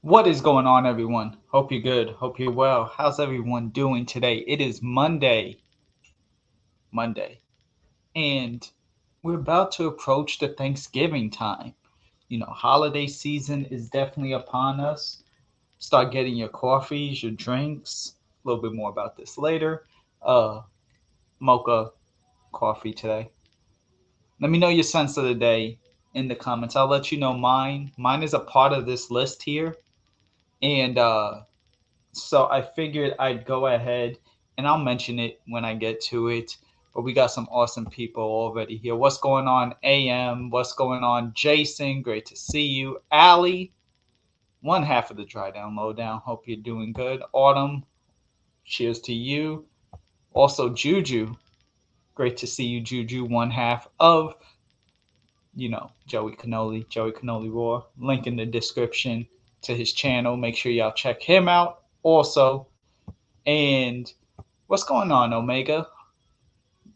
What is going on, everyone? Hope you're good. Hope you're well. How's everyone doing today? It is Monday, and we're about to approach the Thanksgiving time. Holiday season is definitely upon us. Start getting your coffees, your drinks. A little bit more about this later. Uh, Mocha coffee today. Let me know your sense of the day in the comments. I'll let you know mine. Mine is a part of this list here, and so I figured I'd go ahead and I'll mention it when I get to it. But we got some awesome people already here. What's going on, AM? What's going on, Jason? Great to see you. Allie, one half of the Dry Down Lowdown. Hope you're doing good. Autumn, cheers to you. Also, Juju, great to see you, Juju. One half of, Joey Canoli Raw. Link in the description to his channel. Make sure y'all check him out. Also, and what's going on, Omega?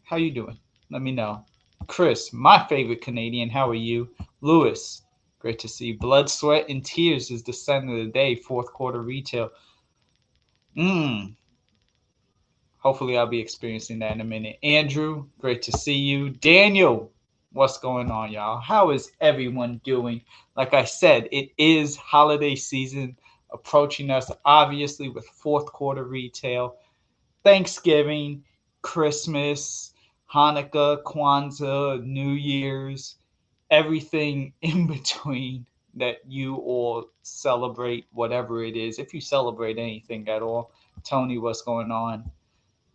How you doing? Let me know. Chris, my favorite Canadian. How are you? Lewis, great to see. Blood, Sweat, and Tears is the scent of the day. Fourth quarter retail. Mmm. Hopefully, I'll be experiencing that in a minute. Andrew, great to see you. Daniel, what's going on, y'all? How is everyone doing? Like I said, it is holiday season approaching us, obviously, with fourth quarter retail. Thanksgiving, Christmas, Hanukkah, Kwanzaa, New Year's, everything in between that you all celebrate, whatever it is. If you celebrate anything at all, Tony, what's going on?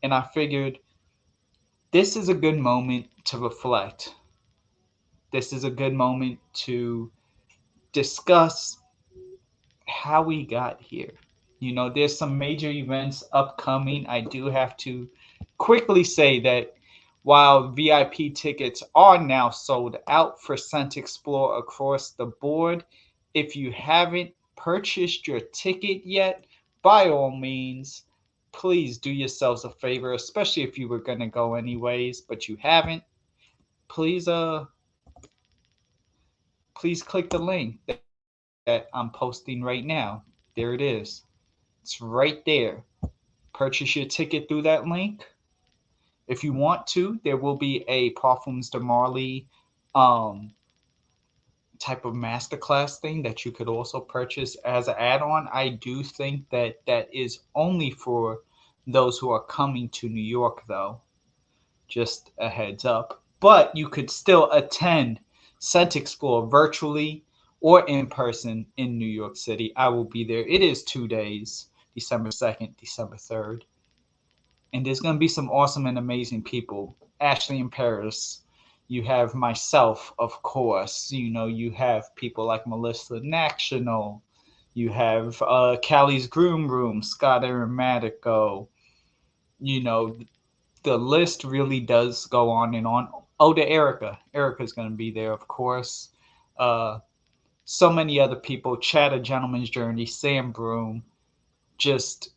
And I figured this is a good moment to reflect. This is a good moment to discuss how we got here. There's some major events upcoming. I do have to quickly say that while VIP tickets are now sold out for Scentxplore across the board, if you haven't purchased your ticket yet, by all means, please do yourselves a favor, especially if you were going to go anyways, but you haven't. Please please click the link that I'm posting right now. There it is. It's right there. Purchase your ticket through that link. If you want to, there will be a Parfums de Marly um, type of masterclass thing that you could also purchase as an add-on. I do think that that is only for those who are coming to New York, though. Just a heads up. But you could still attend Scentxplore virtually or in person in New York City. I will be there. It is 2 days, December 2nd, December 3rd. And there's going to be some awesome and amazing people. Ashley in Paris. You have myself, of course. You have people like Melissa National. You have Callie's Groom Room, Scott Aromatico. You know, the list really does go on and on. Oh, to Erica. Erica's going to be there, of course. Uh, so many other people. Chad, A Gentleman's Journey, Sam Broom. Just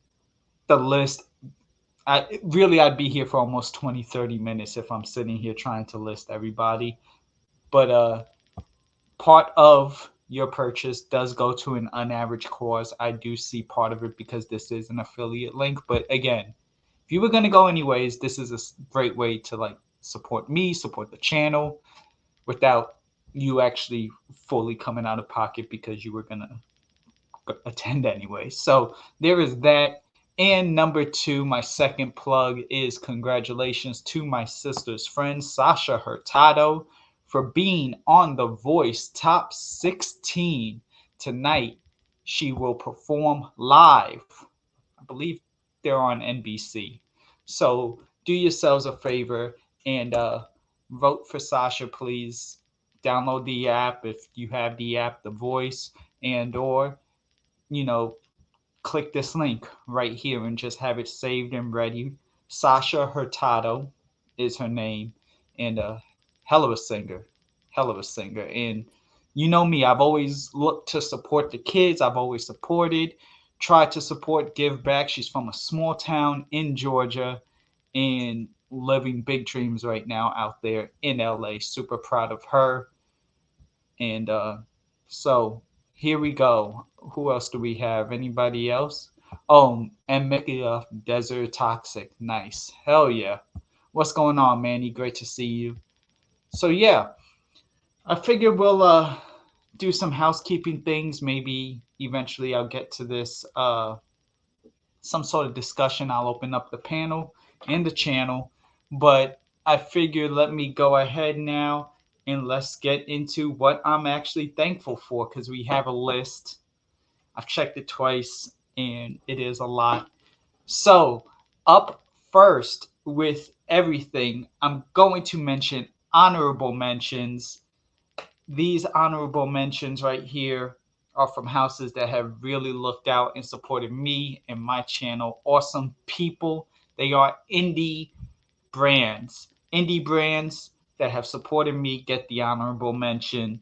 the list. I'd be here for almost 20, 30 minutes if I'm sitting here trying to list everybody. But part of your purchase does go to an unAVERAGE cause. I do see part of it because this is an affiliate link. But again, if you were going to go anyways, this is a great way to support me, support the channel without you actually fully coming out of pocket because you were going to attend anyway. So there is that. And number two, my second plug is congratulations to my sister's friend, Sasha Hurtado, for being on The Voice Top 16 tonight. She will perform live. I believe they're on NBC. So do yourselves a favor and vote for Sasha, please. Download the app if you have the app, The Voice, and or you know click this link right here and just have it saved and ready. Sasha Hurtado is her name, and a hell of a singer, hell of a singer. And you know me, I've always looked to support the kids. I've always supported, tried to support, give back. She's from a small town in Georgia and living big dreams right now out there in LA. Super proud of her. And so here we go. Who else do we have? Anybody else? Oh, and Mickey Desert Toxic. Nice. Hell yeah. What's going on, Manny? Great to see you. So yeah, I figured we'll do some housekeeping things. Maybe eventually I'll get to this some sort of discussion. I'll open up the panel and the channel, but I figured let me go ahead now and let's get into what I'm actually thankful for because we have a list. I've checked it twice and it is a lot. So, up first with everything, I'm going to mention honorable mentions. These honorable mentions right here are from houses that have really looked out and supported me and my channel. Awesome people. They are indie brands. Indie brands that have supported me get the honorable mention.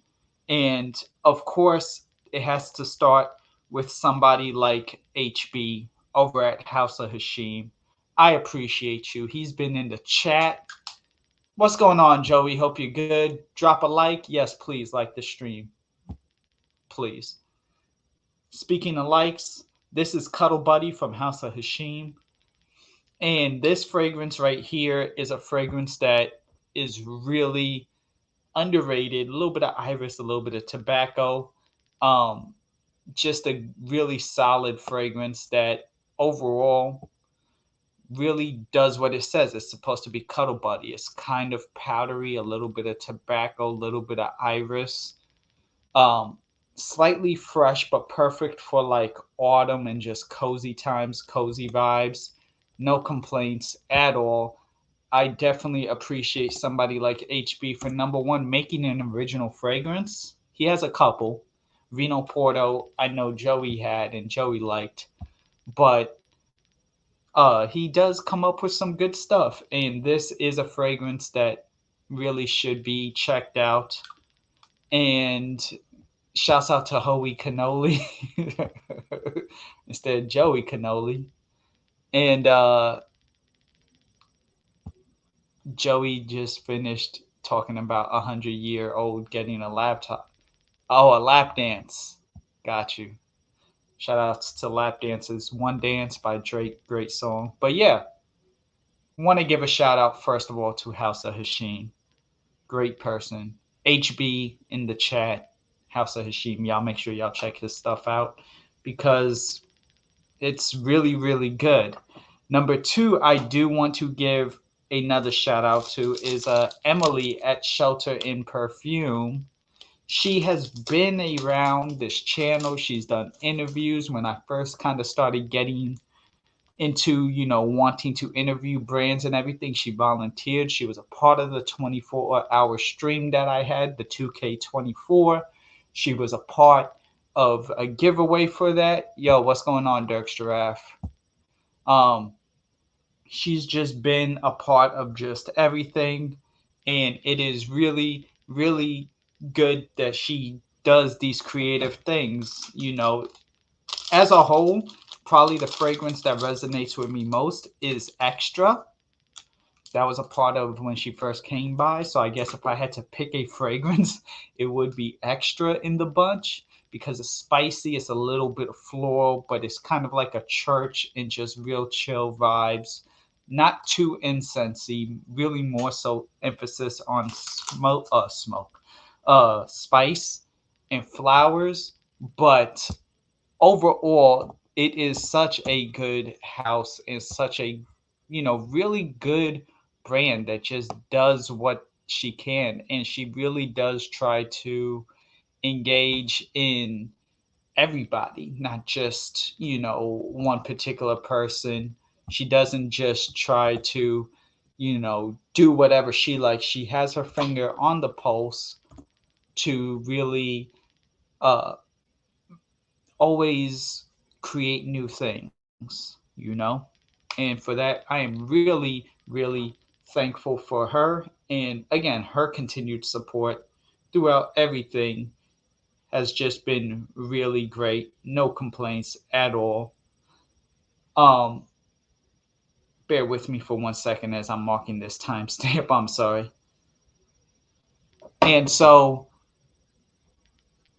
And of course, it has to start with somebody like HB over at House of Hishime. I appreciate you. He's been in the chat. What's going on, Joey? Hope you're good. Drop a like. Yes, please like the stream. Please. Speaking of likes, this is Cuddle Buddy from House of Hishime. And this fragrance right here is a fragrance that is really underrated. A little bit of iris, a little bit of tobacco. Um, just a really solid fragrance that overall really does what it says. It's supposed to be cuddle buddy. It's kind of powdery, a little bit of tobacco, a little bit of iris. Um, Slightly fresh, but perfect for like autumn and just cozy times, cozy vibes. No complaints at all. I definitely appreciate somebody like HB for number one, making an original fragrance. He has a couple. Vino Porto, I know Joey had and Joey liked, but he does come up with some good stuff. And this is a fragrance that really should be checked out. And shouts out to Hoey Cannoli instead of Joey Cannoli. And Joey just finished talking about 100-year-old getting a laptop. Oh, a lap dance. Got you. Shout outs to lap dances. One Dance by Drake, great song. But yeah, want to give a shout out first of all to House of Hashim. Great person. HB in the chat. House of Hashim. Y'all make sure y'all check his stuff out because it's really, really good. Number two, I do want to give another shout out to is Emily at Shelter in Perfume. She has been around this channel. She's done interviews when I first kind of started getting into, wanting to interview brands and everything. She volunteered. She was a part of the 24-hour stream that I had, the 2K24. She was a part of a giveaway for that. Yo, what's going on, Dirk Giraffe? She's just been a part of just everything, and it is really, really good that she does these creative things. As a whole, probably the fragrance that resonates with me most is Extra. That was a part of when she first came by. So I guess if I had to pick a fragrance, it would be Extra in the bunch because it's spicy. It's a little bit of floral, but it's kind of like a church and just real chill vibes. Not too incensey, really more so emphasis on spice and flowers. But overall, it is such a good house and such a, really good brand that just does what she can. And she really does try to engage in everybody, not just, one particular person. She doesn't just try to, do whatever she likes. She has her finger on the pulse to really uh, always create new things. And for that, I am really, really thankful for her. And again, her continued support throughout everything has just been really great. No complaints at all. Um, Bear with me for 1 second as I'm marking this timestamp. I'm sorry. And so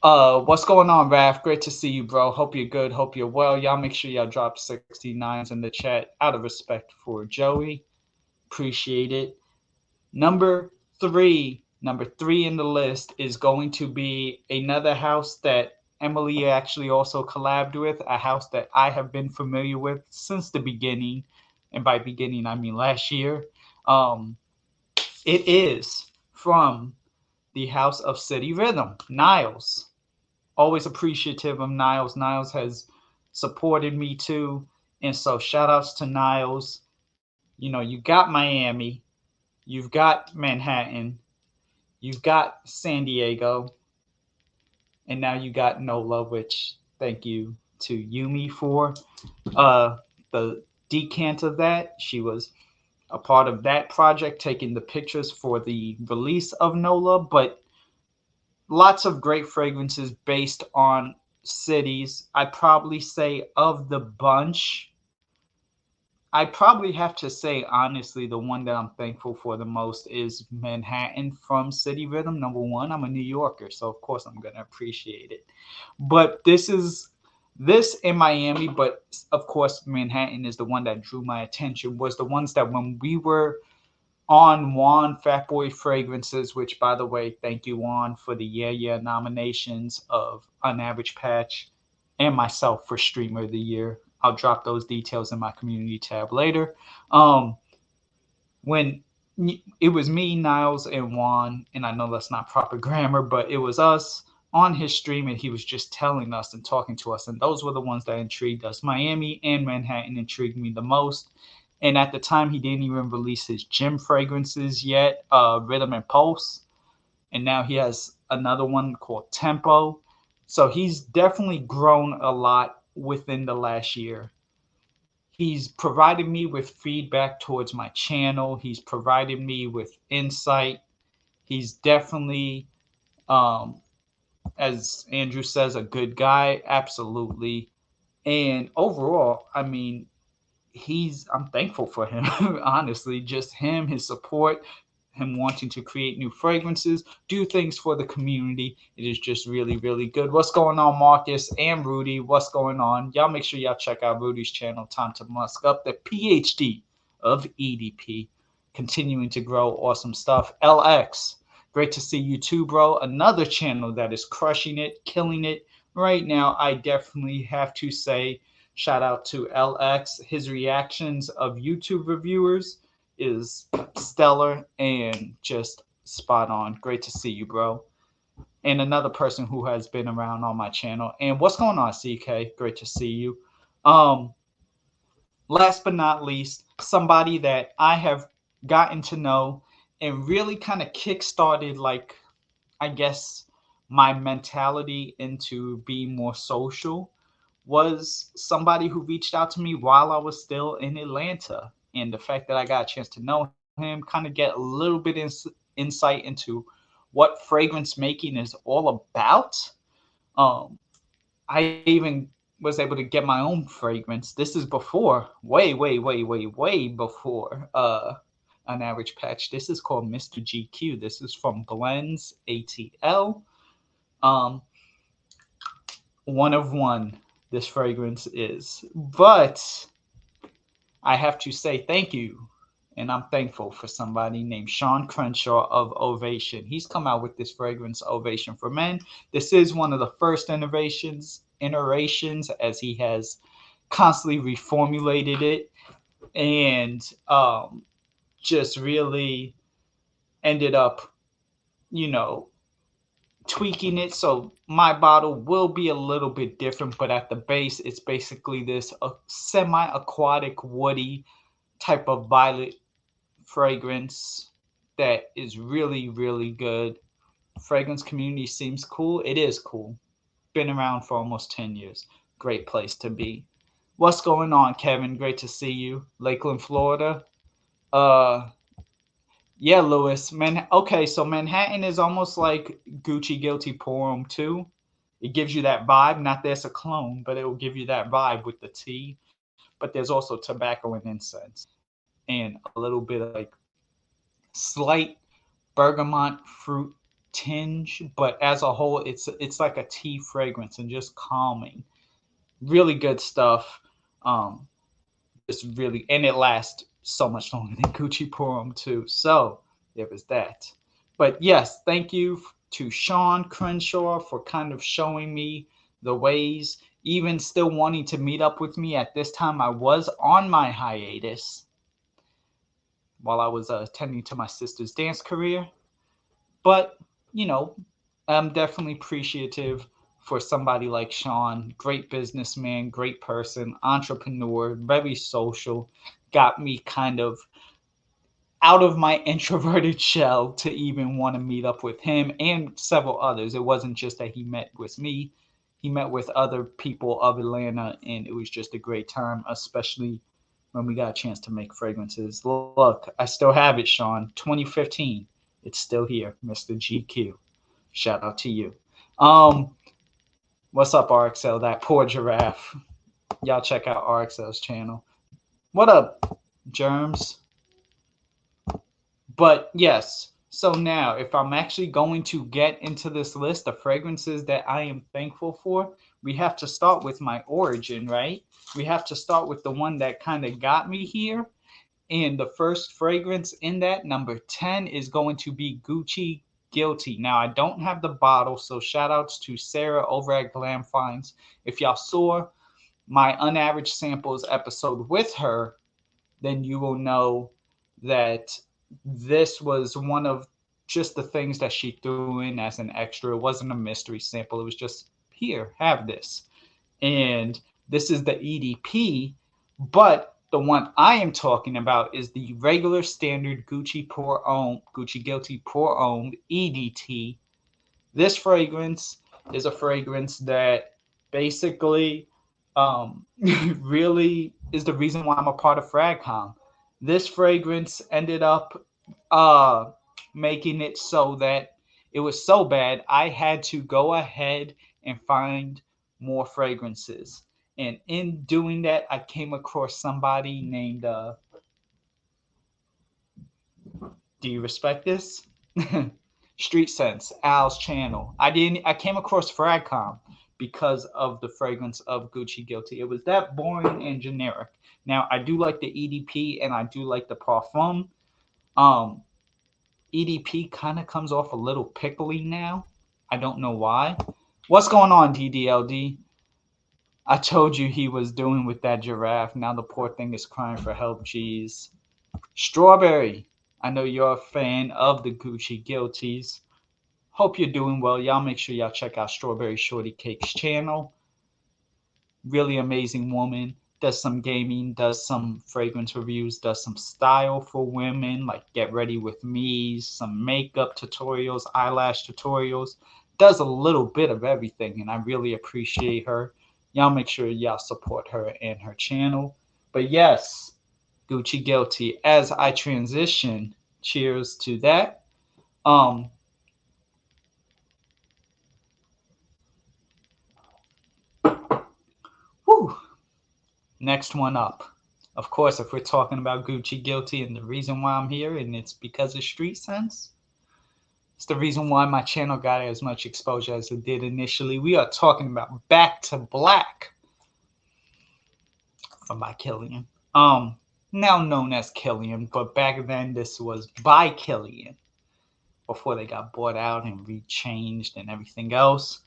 What's going on, Raph? Great to see you, bro. Hope you're good. Hope you're well. Y'all make sure y'all drop 69s in the chat out of respect for Joey. Appreciate it. Number three in the list is going to be another house that Emily actually also collabed with, a house that I have been familiar with since the beginning. And by beginning, I mean last year. Um, it is from the House of City Rhythm, Niles. Always appreciative of Niles. Niles has supported me too. And so shout outs to Niles. You know, you got Miami, you've got Manhattan, you've got San Diego, and now you got NOLA, which thank you to Yumi for the decant of that. She was a part of that project, taking the pictures for the release of NOLA, but lots of great fragrances based on cities. I'd probably say of the bunch, I probably have to say honestly, the one that I'm thankful for the most is Manhattan from City Rhythm. Number one, I'm a New Yorker, so of course I'm gonna appreciate it. But this in Miami, but of course Manhattan is the one that drew my attention. Was the ones that when we were on Juan Fatboy Fragrances, which by the way, thank you Juan for the Yeah nominations of unAVERAGE Patch and myself for Streamer of the Year. I'll drop those details in my community tab later. Um, when it was me, Niles, and Juan, and I know that's not proper grammar, but it was us on his stream, and he was just telling us and talking to us, and those were the ones that intrigued us. Miami and Manhattan intrigued me the most. And at the time, he didn't even release his gym fragrances yet, Rhythm and Pulse, and now he has another one called Tempo. So he's definitely grown a lot within the last year. He's provided me with feedback towards my channel. He's provided me with insight. He's definitely, um, as Andrew says, a good guy. Absolutely. And overall, I mean, I'm thankful for him. Honestly, just him, his support, him wanting to create new fragrances, do things for the community. It is just really, really good. What's going on, Marcus and Rudy? What's going on? Y'all make sure y'all check out Rudy's channel, Time to Musk Up, the PhD of EDP, continuing to grow awesome stuff. LX, great to see you too, bro. Another channel that is crushing it, killing it right now. I definitely have to say shout out to LX. His reactions of YouTube reviewers is stellar and just spot on. Great to see you, bro. And another person who has been around on my channel. And what's going on, CK? Great to see you. Last but not least, somebody that I have gotten to know and really kind of kickstarted, like, I guess, my mentality into being more social was somebody who reached out to me while I was still in Atlanta. And the fact that I got a chance to know him, kind of get a little bit insight into what fragrance making is all about. Um, I even was able to get my own fragrance. This is before, way before unAVERAGE Patch. This is called Mr. GQ. This is from Blends ATL. Um, one of one, this fragrance is. But I have to say thank you, and I'm thankful for somebody named Sean Crenshaw of Ovation. He's come out with this fragrance, Ovation for Men. This is one of the first iterations, as he has constantly reformulated it, and just really ended up, you know, tweaking it. So my bottle will be a little bit different, but at the base, it's basically this semi-aquatic, woody type of violet fragrance that is really, really good. Fragrance community seems cool. It is cool. Been around for almost 10 years. Great place to be. What's going on, Kevin? Great to see you. Lakeland, Florida. Uh, yeah, Lewis. Okay, so Manhattan is almost like Gucci Guilty Porum too. It gives you that vibe. Not that it's a clone, but it will give you that vibe with the tea. But there's also tobacco and incense, and a little bit of like slight bergamot fruit tinge, but as a whole, it's like a tea fragrance and just calming. Really good stuff. Just really, and it lasts so much longer than Gucci Pour Homme too. So there was that. But yes, thank you to Sean Crenshaw for kind of showing me the ways, even still wanting to meet up with me. At this time, I was on my hiatus while I was attending to my sister's dance career. But, you know, I'm definitely appreciative for somebody like Sean. Great businessman, great person, entrepreneur, very social. Got me kind of out of my introverted shell to even want to meet up with him and several others. It wasn't just that he met with me, he met with other people of Atlanta, and it was just a great time, especially when we got a chance to make fragrances. Look, I still have it, Sean. 2015. It's still here, Mr. GQ. Shout out to you. Um, what's up, RXL? That poor giraffe. Y'all check out RXL's channel. What up, Germs? But yes, so now if I'm actually going to get into this list of fragrances that I am thankful for, we have to start with my origin, right? We have to start with the one that kind of got me here. And the first fragrance in that, number 10, is going to be Gucci Guilty. Now, I don't have the bottle, so shout outs to Sarah over at Glam Finds. If y'all saw my unAVERAGE samples episode with her, then you will know that this was one of just the things that she threw in as an extra. It wasn't a mystery sample. It was just, here, have this. And this is the EDP, but the one I am talking about is the regular standard Gucci Pour Homme, Gucci Guilty Pour Homme EDT. This fragrance is a fragrance that basically really is the reason why I'm a part of Fragcom. This fragrance ended up making it so that it was so bad I had to go ahead and find more fragrances. And in doing that, I came across somebody named do you respect this? Street Sense, Al's channel. I came across Fragcom because of the fragrance of Gucci Guilty. It was that boring and generic. Now I do like the EDP and I do like the Parfum. EDP kind of comes off a little pickly now. I don't know why. What's going on, DDLD? I told you he was doing with that giraffe. Now the poor thing is crying for help. Jeez. Strawberry. I know you're a fan of the Gucci Guilties. Hope you're doing well. Y'all make sure y'all check out Strawberry Shorty Cake's channel. Really amazing woman. Does some gaming, does some fragrance reviews, does some style for women, like Get Ready With Me, some makeup tutorials, eyelash tutorials. Does a little bit of everything, and I really appreciate her. Y'all make sure y'all support her and her channel. But yes, Gucci Guilty. As I transition, cheers to that. Whew. Next one up. Of course, if we're talking about Gucci Guilty and the reason why I'm here, and it's because of Street Sense, it's the reason why my channel got as much exposure as it did initially. We are talking about Back to Black from by Kilian. Now known as Kilian, but back then this was by Kilian before they got bought out and rechanged and everything else.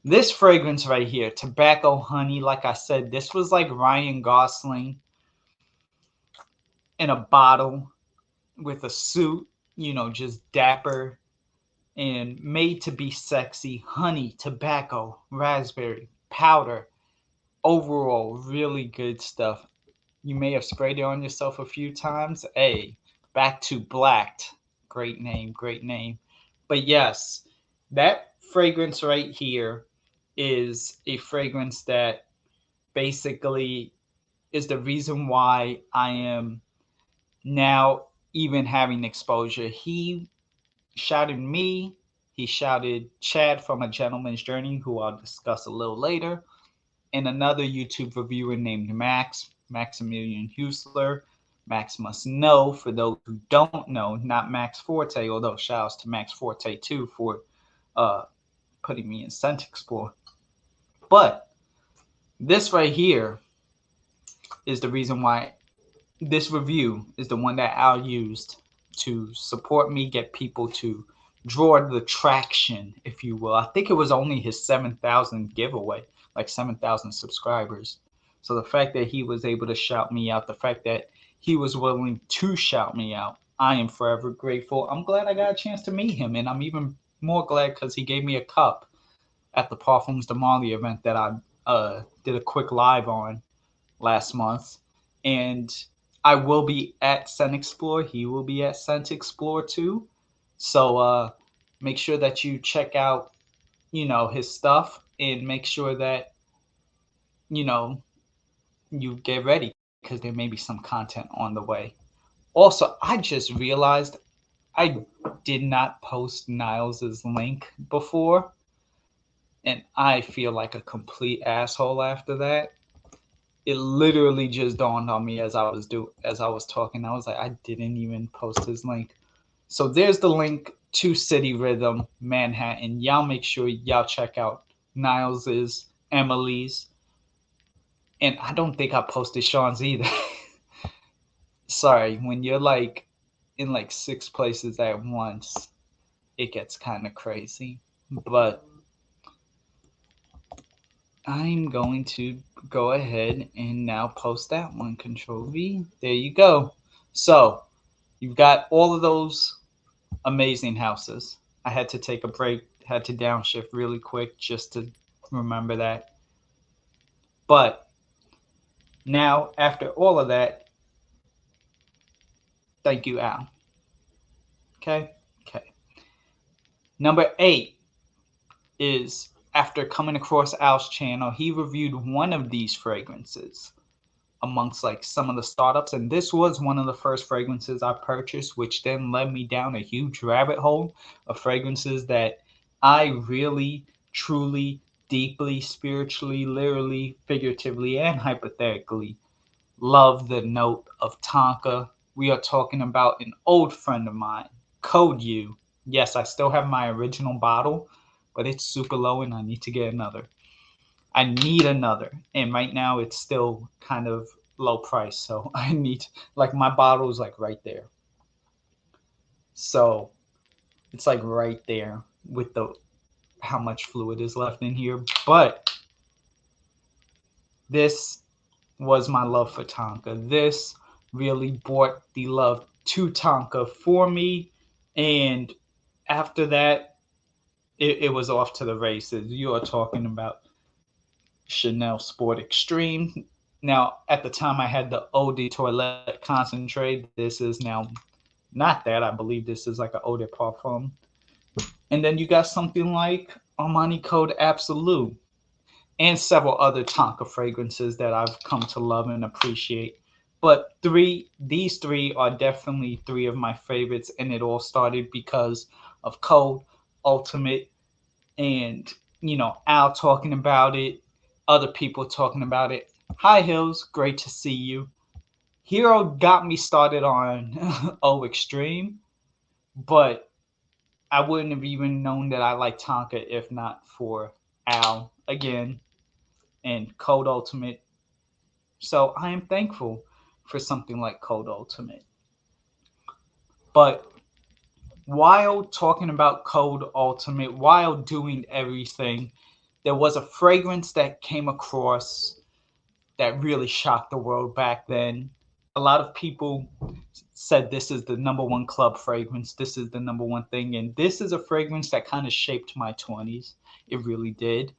This fragrance right here, Tobacco Honey, like I said, this was like Ryan Gosling in a bottle with a suit, you know, just dapper and made to be sexy. Honey, tobacco, raspberry, powder. Overall, really good stuff. You may have sprayed it on yourself a few times. Hey, Back to Black. Great name, great name. But yes, that fragrance right here is a fragrance that basically is the reason why I am now even having exposure. He shouted me, he shouted Chad from A Gentleman's Journey, who I'll discuss a little later, and another YouTube reviewer named Maximilian Husler. Max Must Know. For those who don't know, not Max Forte, although shout outs to Max Forte too for putting me in Scentxplore. But this right here is the reason why this review is the one that Al used to support me, get people to draw the traction, if you will. I think it was only his 7,000 giveaway, like 7,000 subscribers. So the fact that he was able to shout me out, the fact that he was willing to shout me out, I am forever grateful. I'm glad I got a chance to meet him, and I'm even more glad because he gave me a cup at the Parfums de Marly event that I did a quick live on last month. And I will be at Scentxplore. He will be at Scentxplore too. So make sure that you check out, his stuff, and make sure that, you know, you get ready because there may be some content on the way. Also, I just realized I did not post Niles's link before, and I feel like a complete asshole after that. It literally just dawned on me as I was talking. I was like, I didn't even post his link. So there's the link to City Rhythm Manhattan. Y'all make sure y'all check out Niles's, Emily's, and I don't think I posted Sean's either. Sorry, when you're like in like 6 places at once, it gets kind of crazy. But I'm going to go ahead and now post that one. Control V. There you go. So you've got all of those amazing houses. I had to take a break, had to downshift really quick just to remember that. But now, after all of that, thank you, Al. Okay? Okay. Number 8 is after coming across Al's channel, he reviewed one of these fragrances amongst like some of the startups, and this was one of the first fragrances I purchased, which then led me down a huge rabbit hole of fragrances that I really, truly, deeply, spiritually, literally, figuratively, and hypothetically love the note of Tonka. We are talking about an old friend of mine, Code U. Yes, I still have my original bottle, but it's super low and I need to get another. I need another. And right now it's still kind of low price. So I need, like, my bottle is like right there. So it's like right there with the how much fluid is left in here. But this was my love for Tonka. This really brought the love to Tonka for me. And after that, it was off to the races. You are talking about Chanel Sport Extreme. Now, at the time, I had the Eau de Toilette Concentrate. This is now not that. I believe this is like an Eau de Parfum. And then you got something like Armani Code Absolute and several other Tonka fragrances that I've come to love and appreciate. But these three are definitely three of my favorites, and it all started because of Code Ultimate and Al talking about it, other people talking about it. Hi Hills, great to see you. Hero got me started on Oh Extreme, but I wouldn't have even known that I like Tonka if not for Al again and Code Ultimate. So I am thankful for something like Code Ultimate. But while talking about Code Ultimate, while doing everything, there was a fragrance that came across that really shocked the world back then. A lot of people said this is the number one club fragrance. This is the number one thing. And this is a fragrance that kind of shaped my 20s. It really did.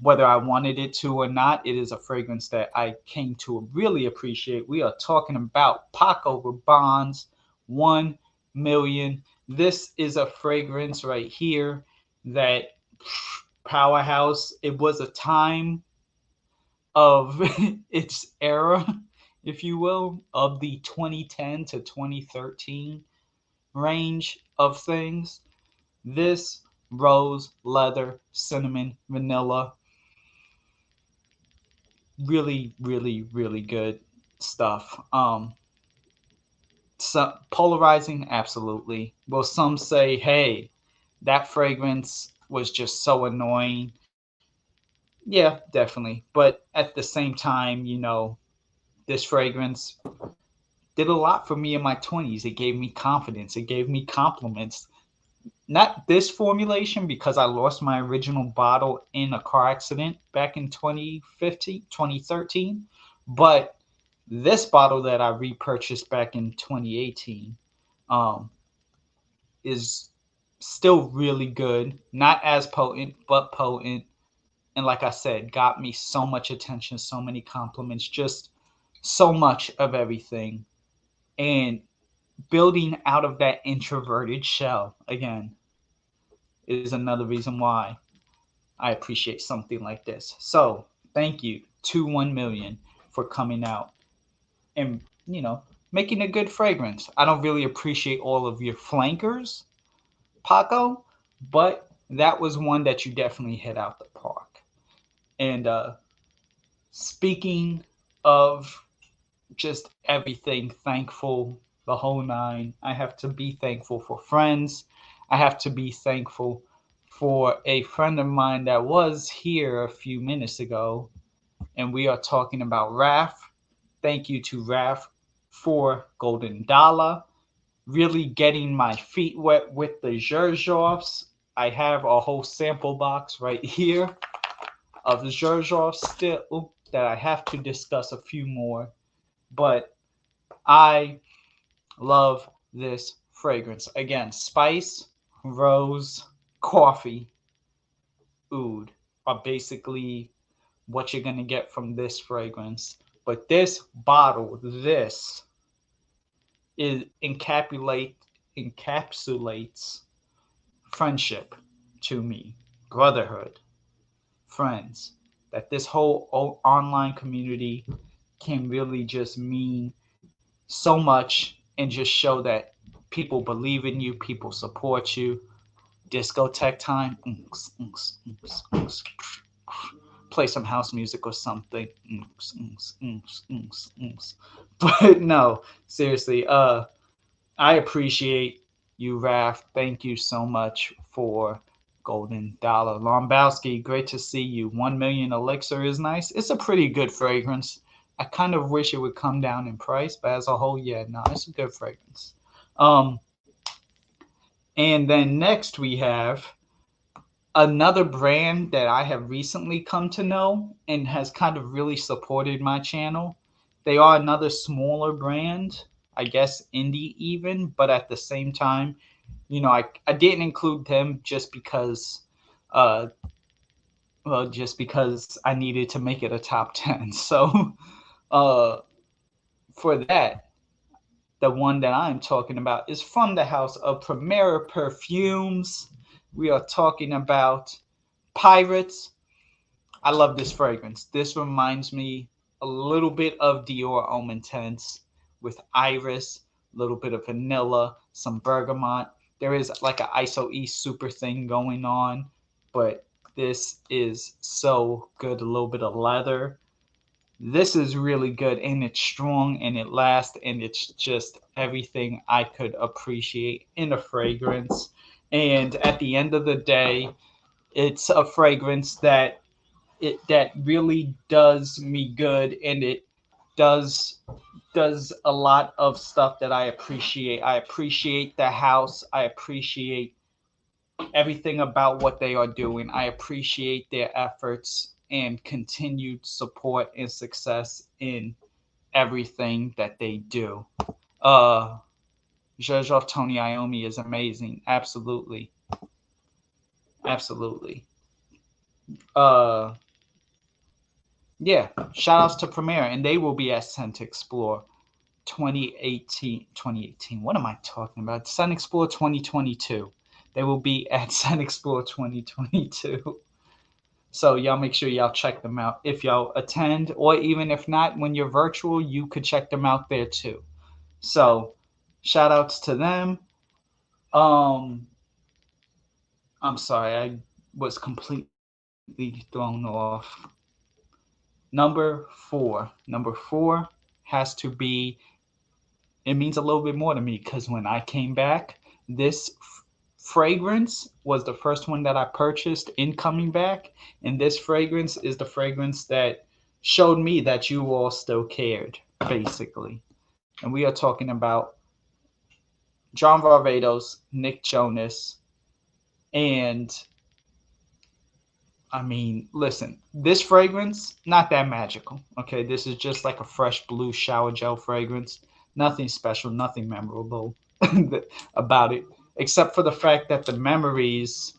Whether I wanted it to or not, it is a fragrance that I came to really appreciate. We are talking about Paco Rabanne's 1 Million. This is a fragrance right here that powerhouse. It was a time of its era, if you will, of the 2010 to 2013 range of things. This rose, leather, cinnamon, vanilla, really, really, really good stuff. So polarizing, absolutely. Will some say, hey, that fragrance was just so annoying? Yeah, definitely. But at the same time, this fragrance did a lot for me in my 20s. It gave me confidence, it gave me compliments. Not this formulation, because I lost my original bottle in a car accident back in 2015, 2013. But this bottle that I repurchased back in 2018 um, is still really good. Not as potent, but potent. And like I said, got me so much attention, so many compliments, just so much of everything. And building out of that introverted shell again is another reason why I appreciate something like this. So thank you to 1 million for coming out and, making a good fragrance. I don't really appreciate all of your flankers, Paco, but that was one that you definitely hit out the park. And speaking of just everything, thankful, the whole nine, I have to be thankful for friends. I have to be thankful for a friend of mine that was here a few minutes ago, and we are talking about Raf. Thank you to Raf for Golden Dallah. Really getting my feet wet with the Xerjoffs. I have a whole sample box right here of the Xerjoff still that I have to discuss a few more. But I love this fragrance. Again, spice, rose, coffee, oud are basically what you're going to get from this fragrance. But this bottle, this is encapsulates friendship to me, brotherhood, friends. That this whole online community can really just mean so much and just show that people believe in you, people support you. Discotheque time, play some house music or something. But no, seriously, I appreciate you, Raf. Thank you so much for Golden Dallah. Lombowski, great to see you. 1 million elixir is nice. It's a pretty good fragrance. I kind of wish it would come down in price, but as a whole, yeah, no, it's a good fragrance. Um, and then next we have another brand that I have recently come to know and has kind of really supported my channel. They are another smaller brand, I guess indie even, but at the same time, I didn't include them just because, uh, just because I needed to make it a top 10. So, uh, for that, the one that I'm talking about is from the house of Primera Perfumes. We are talking about Pirates. I love this fragrance. This reminds me a little bit of Dior Homme Intense with iris, a little bit of vanilla, some bergamot. There is like an ISO E super thing going on, but this is so good. A little bit of leather. This is really good, and it's strong and it lasts, and it's just everything I could appreciate in a fragrance. And at the end of the day, it's a fragrance that really does me good, and it does does a lot of stuff that I appreciate. I appreciate the house. I appreciate everything about what they are doing. I appreciate their efforts and continued support and success in everything that they do. Uh Xerjoff Tony Iommi is amazing. Absolutely. Absolutely. Uh yeah, shout outs to Primera, and they will be at Scentxplore 2018. 2018. What am I talking about? Scentxplore 2022. They will be at Scentxplore 2022. So y'all make sure y'all check them out if y'all attend, or even if not, when you're virtual, you could check them out there too. So shout outs to them. Um, I'm sorry, I was completely thrown off. Number four has to be it means a little bit more to me because when I came back, this fragrance was the first one that I purchased in coming back. And this fragrance is the fragrance that showed me that you all still cared, basically. And we are talking about John Varvatos, Nick Jonas, and I mean, listen, this fragrance, not that magical. Okay, this is just like a fresh blue shower gel fragrance. Nothing special, nothing memorable about it, except for the fact that the memories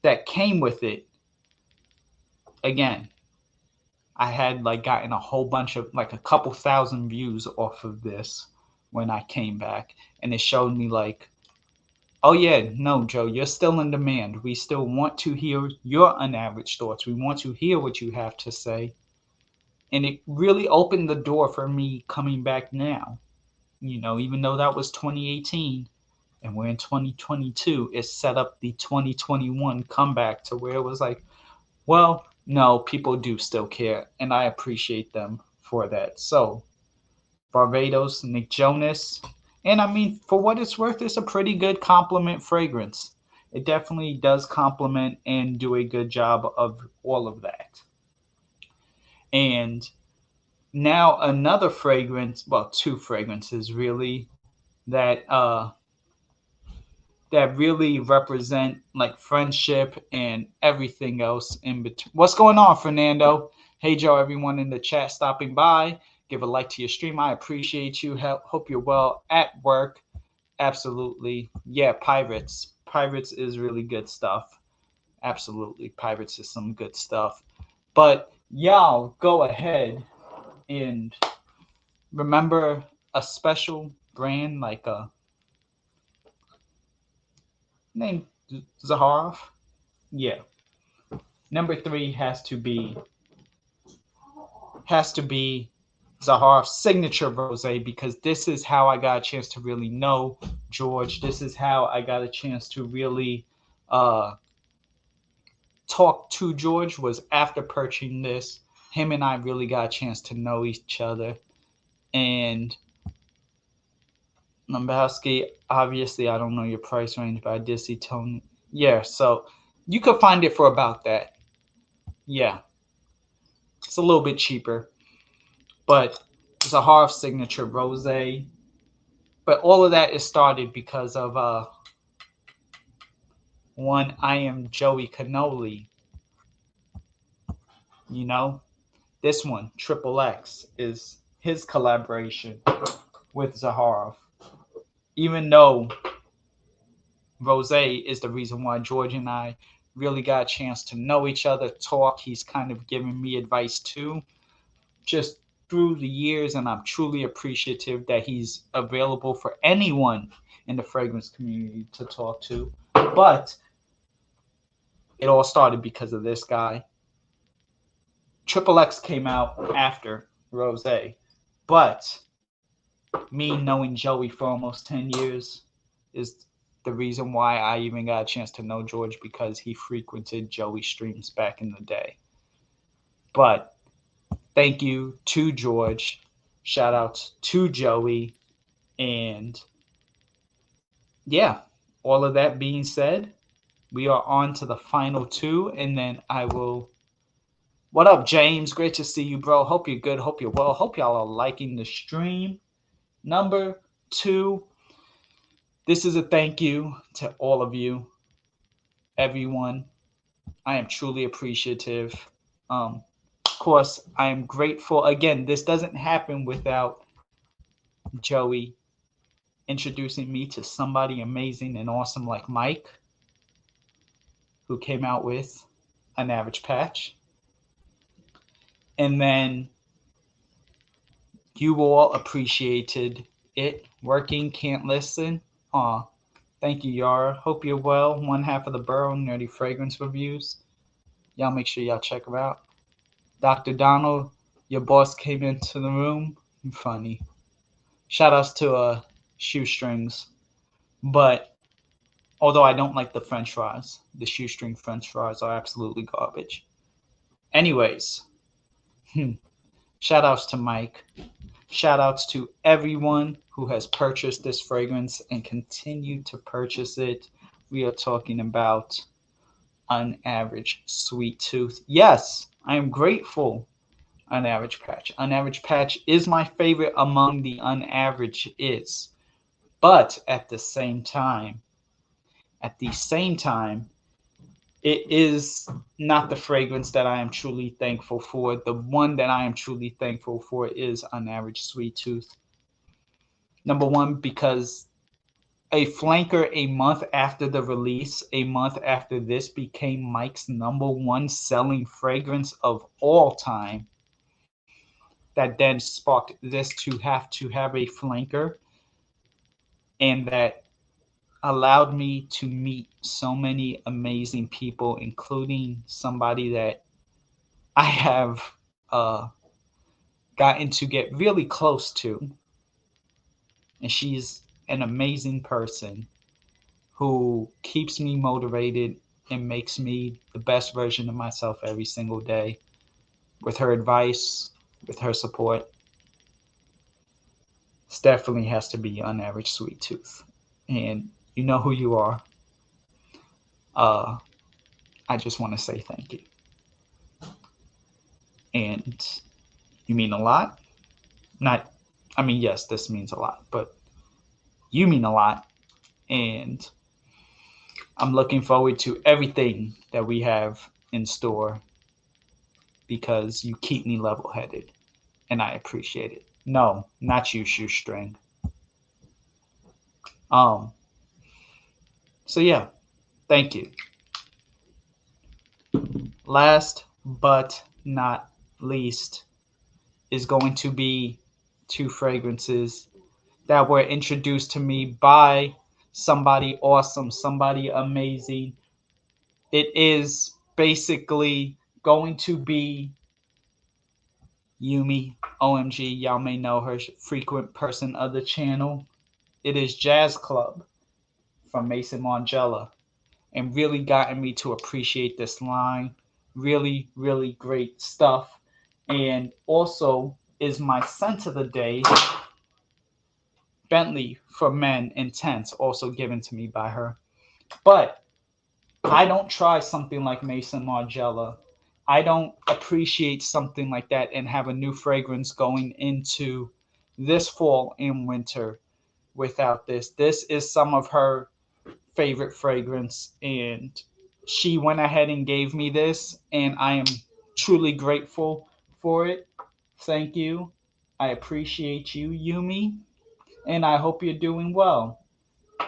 that came with it, again, I had like gotten a whole bunch of like a couple thousand views off of this when I came back, and it showed me like, oh yeah, no, Joe, you're still in demand. We still want to hear your unaverage thoughts. We want to hear what you have to say. And it really opened the door for me coming back now. You know, even though that was 2018 and we're in 2022, it set up the 2021 comeback to where it was like, well, no, people do still care, and I appreciate them for that. So, Varvatos, Nick Jonas, and I mean, for what it's worth, it's a pretty good compliment fragrance. It definitely does compliment and do a good job of all of that. And now another fragrance, well, two fragrances really that that really represent like friendship and everything else in between. What's going on, Fernando? Hey, Joe, everyone in the chat stopping by. Give a like to your stream. I appreciate you. Hope you're well at work. Absolutely. Yeah, Pirates. Pirates is really good stuff. Absolutely. Pirates is some good stuff. But y'all go ahead and remember a special brand like a name Zahraroff. Yeah. Number 3 has to be Zahharoff's signature rosé, because this is how I got a chance to really know George. This is how I got a chance to really talk to George, was after purchasing this. Him and I really got a chance to know each other. And Lombowski, obviously, I don't know your price range, but I did see Tony. Yeah, so you could find it for about that. Yeah, it's a little bit cheaper, but Zahharoff signature rosé. But all of that is started because of one, I am Joey Cannoli. You know, this one, Triple X, is his collaboration with Zahharoff. Even though Rosé is the reason why George and I really got a chance to know each other, talk. He's kind of giving me advice too, just through the years, and I'm truly appreciative that he's available for anyone in the fragrance community to talk to. But it all started because of this guy. Triple X came out after Rosé, but me knowing Joey for almost 10 years is the reason why I even got a chance to know George, because he frequented Joey streams back in the day. But thank you to George. Shout out to Joey. And yeah, all of that being said, we are on to the final 2, and then I will. What up, James? Great to see you, bro. Hope you're good. Hope you're well. Hope y'all are liking the stream. Number 2, this is a thank you to all of you, everyone. I am truly appreciative. Of course, I am grateful. Again, this doesn't happen without Joey introducing me to somebody amazing and awesome like Mike, who came out with An Average Patch. And then you all appreciated it. Working, can't listen. Aw, thank you, Yara. Hope you're well. One half of the Burrow Nerdy Fragrance Reviews. Y'all make sure y'all check them out. Dr. Donald, your boss came into the room. Funny. Shout outs to Shoestrings. But although I don't like the French fries, the shoestring French fries are absolutely garbage. Anyways, Shout outs to Mike. Shout outs to everyone who has purchased this fragrance and continue to purchase it. We are talking about unAVERAGE Sweet Tooth. Yes, I am grateful. unAVERAGE Patch. unAVERAGE Patch is my favorite among the unAVERAGE is. But at the same time, it is not the fragrance that I am truly thankful for. The one that I am truly thankful for is unAVERAGE Sweet Tooth. Number one, because a flanker a month after the release, a month after this became Mike's number one selling fragrance of all time, that then sparked this to have a flanker, and that allowed me to meet so many amazing people, including somebody that I have gotten to get really close to. And she's an amazing person who keeps me motivated and makes me the best version of myself every single day with her advice, with her support. This definitely has to be unAVERAGE Sweet Tooth. And you know who you are. Uh, I just want to say thank you. And you mean a lot. Not, I mean, yes, this means a lot, but you mean a lot. And I'm looking forward to everything that we have in store because you keep me level headed and I appreciate it. No, not you, shoestring. Um, so yeah, thank you. Last but not least is going to be two fragrances that were introduced to me by somebody awesome, somebody amazing. It is basically going to be Yumi. OMG, y'all may know her, frequent person of the channel. It is Jazz Club from Maison Margiela, and really gotten me to appreciate this line. Really, really great stuff. And also is my scent of the day, Bentley for Men Intense, also given to me by her. But I don't try something like Maison Margiela. I don't appreciate something like that and have a new fragrance going into this fall and winter without this. This is some of her favorite fragrance, and she went ahead and gave me this, and I am truly grateful for it. Thank you. I appreciate you, Yumi, and I hope you're doing well.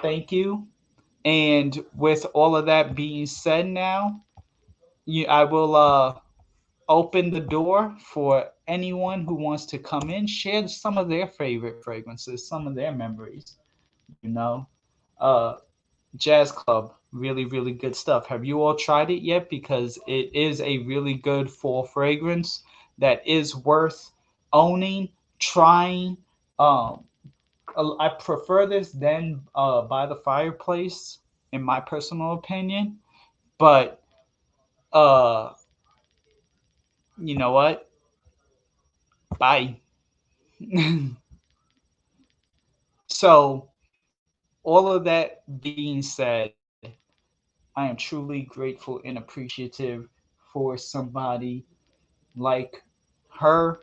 Thank you. And with all of that being said, now I will open the door for anyone who wants to come in, share some of their favorite fragrances, some of their memories. You know, uh, Jazz Club, really, really good stuff. Have you all tried it yet? Because it is a really good fall fragrance that is worth owning, trying. Um, I prefer this than by the fireplace, in my personal opinion. But uh, you know what? Bye. So, all of that being said, I am truly grateful and appreciative for somebody like her.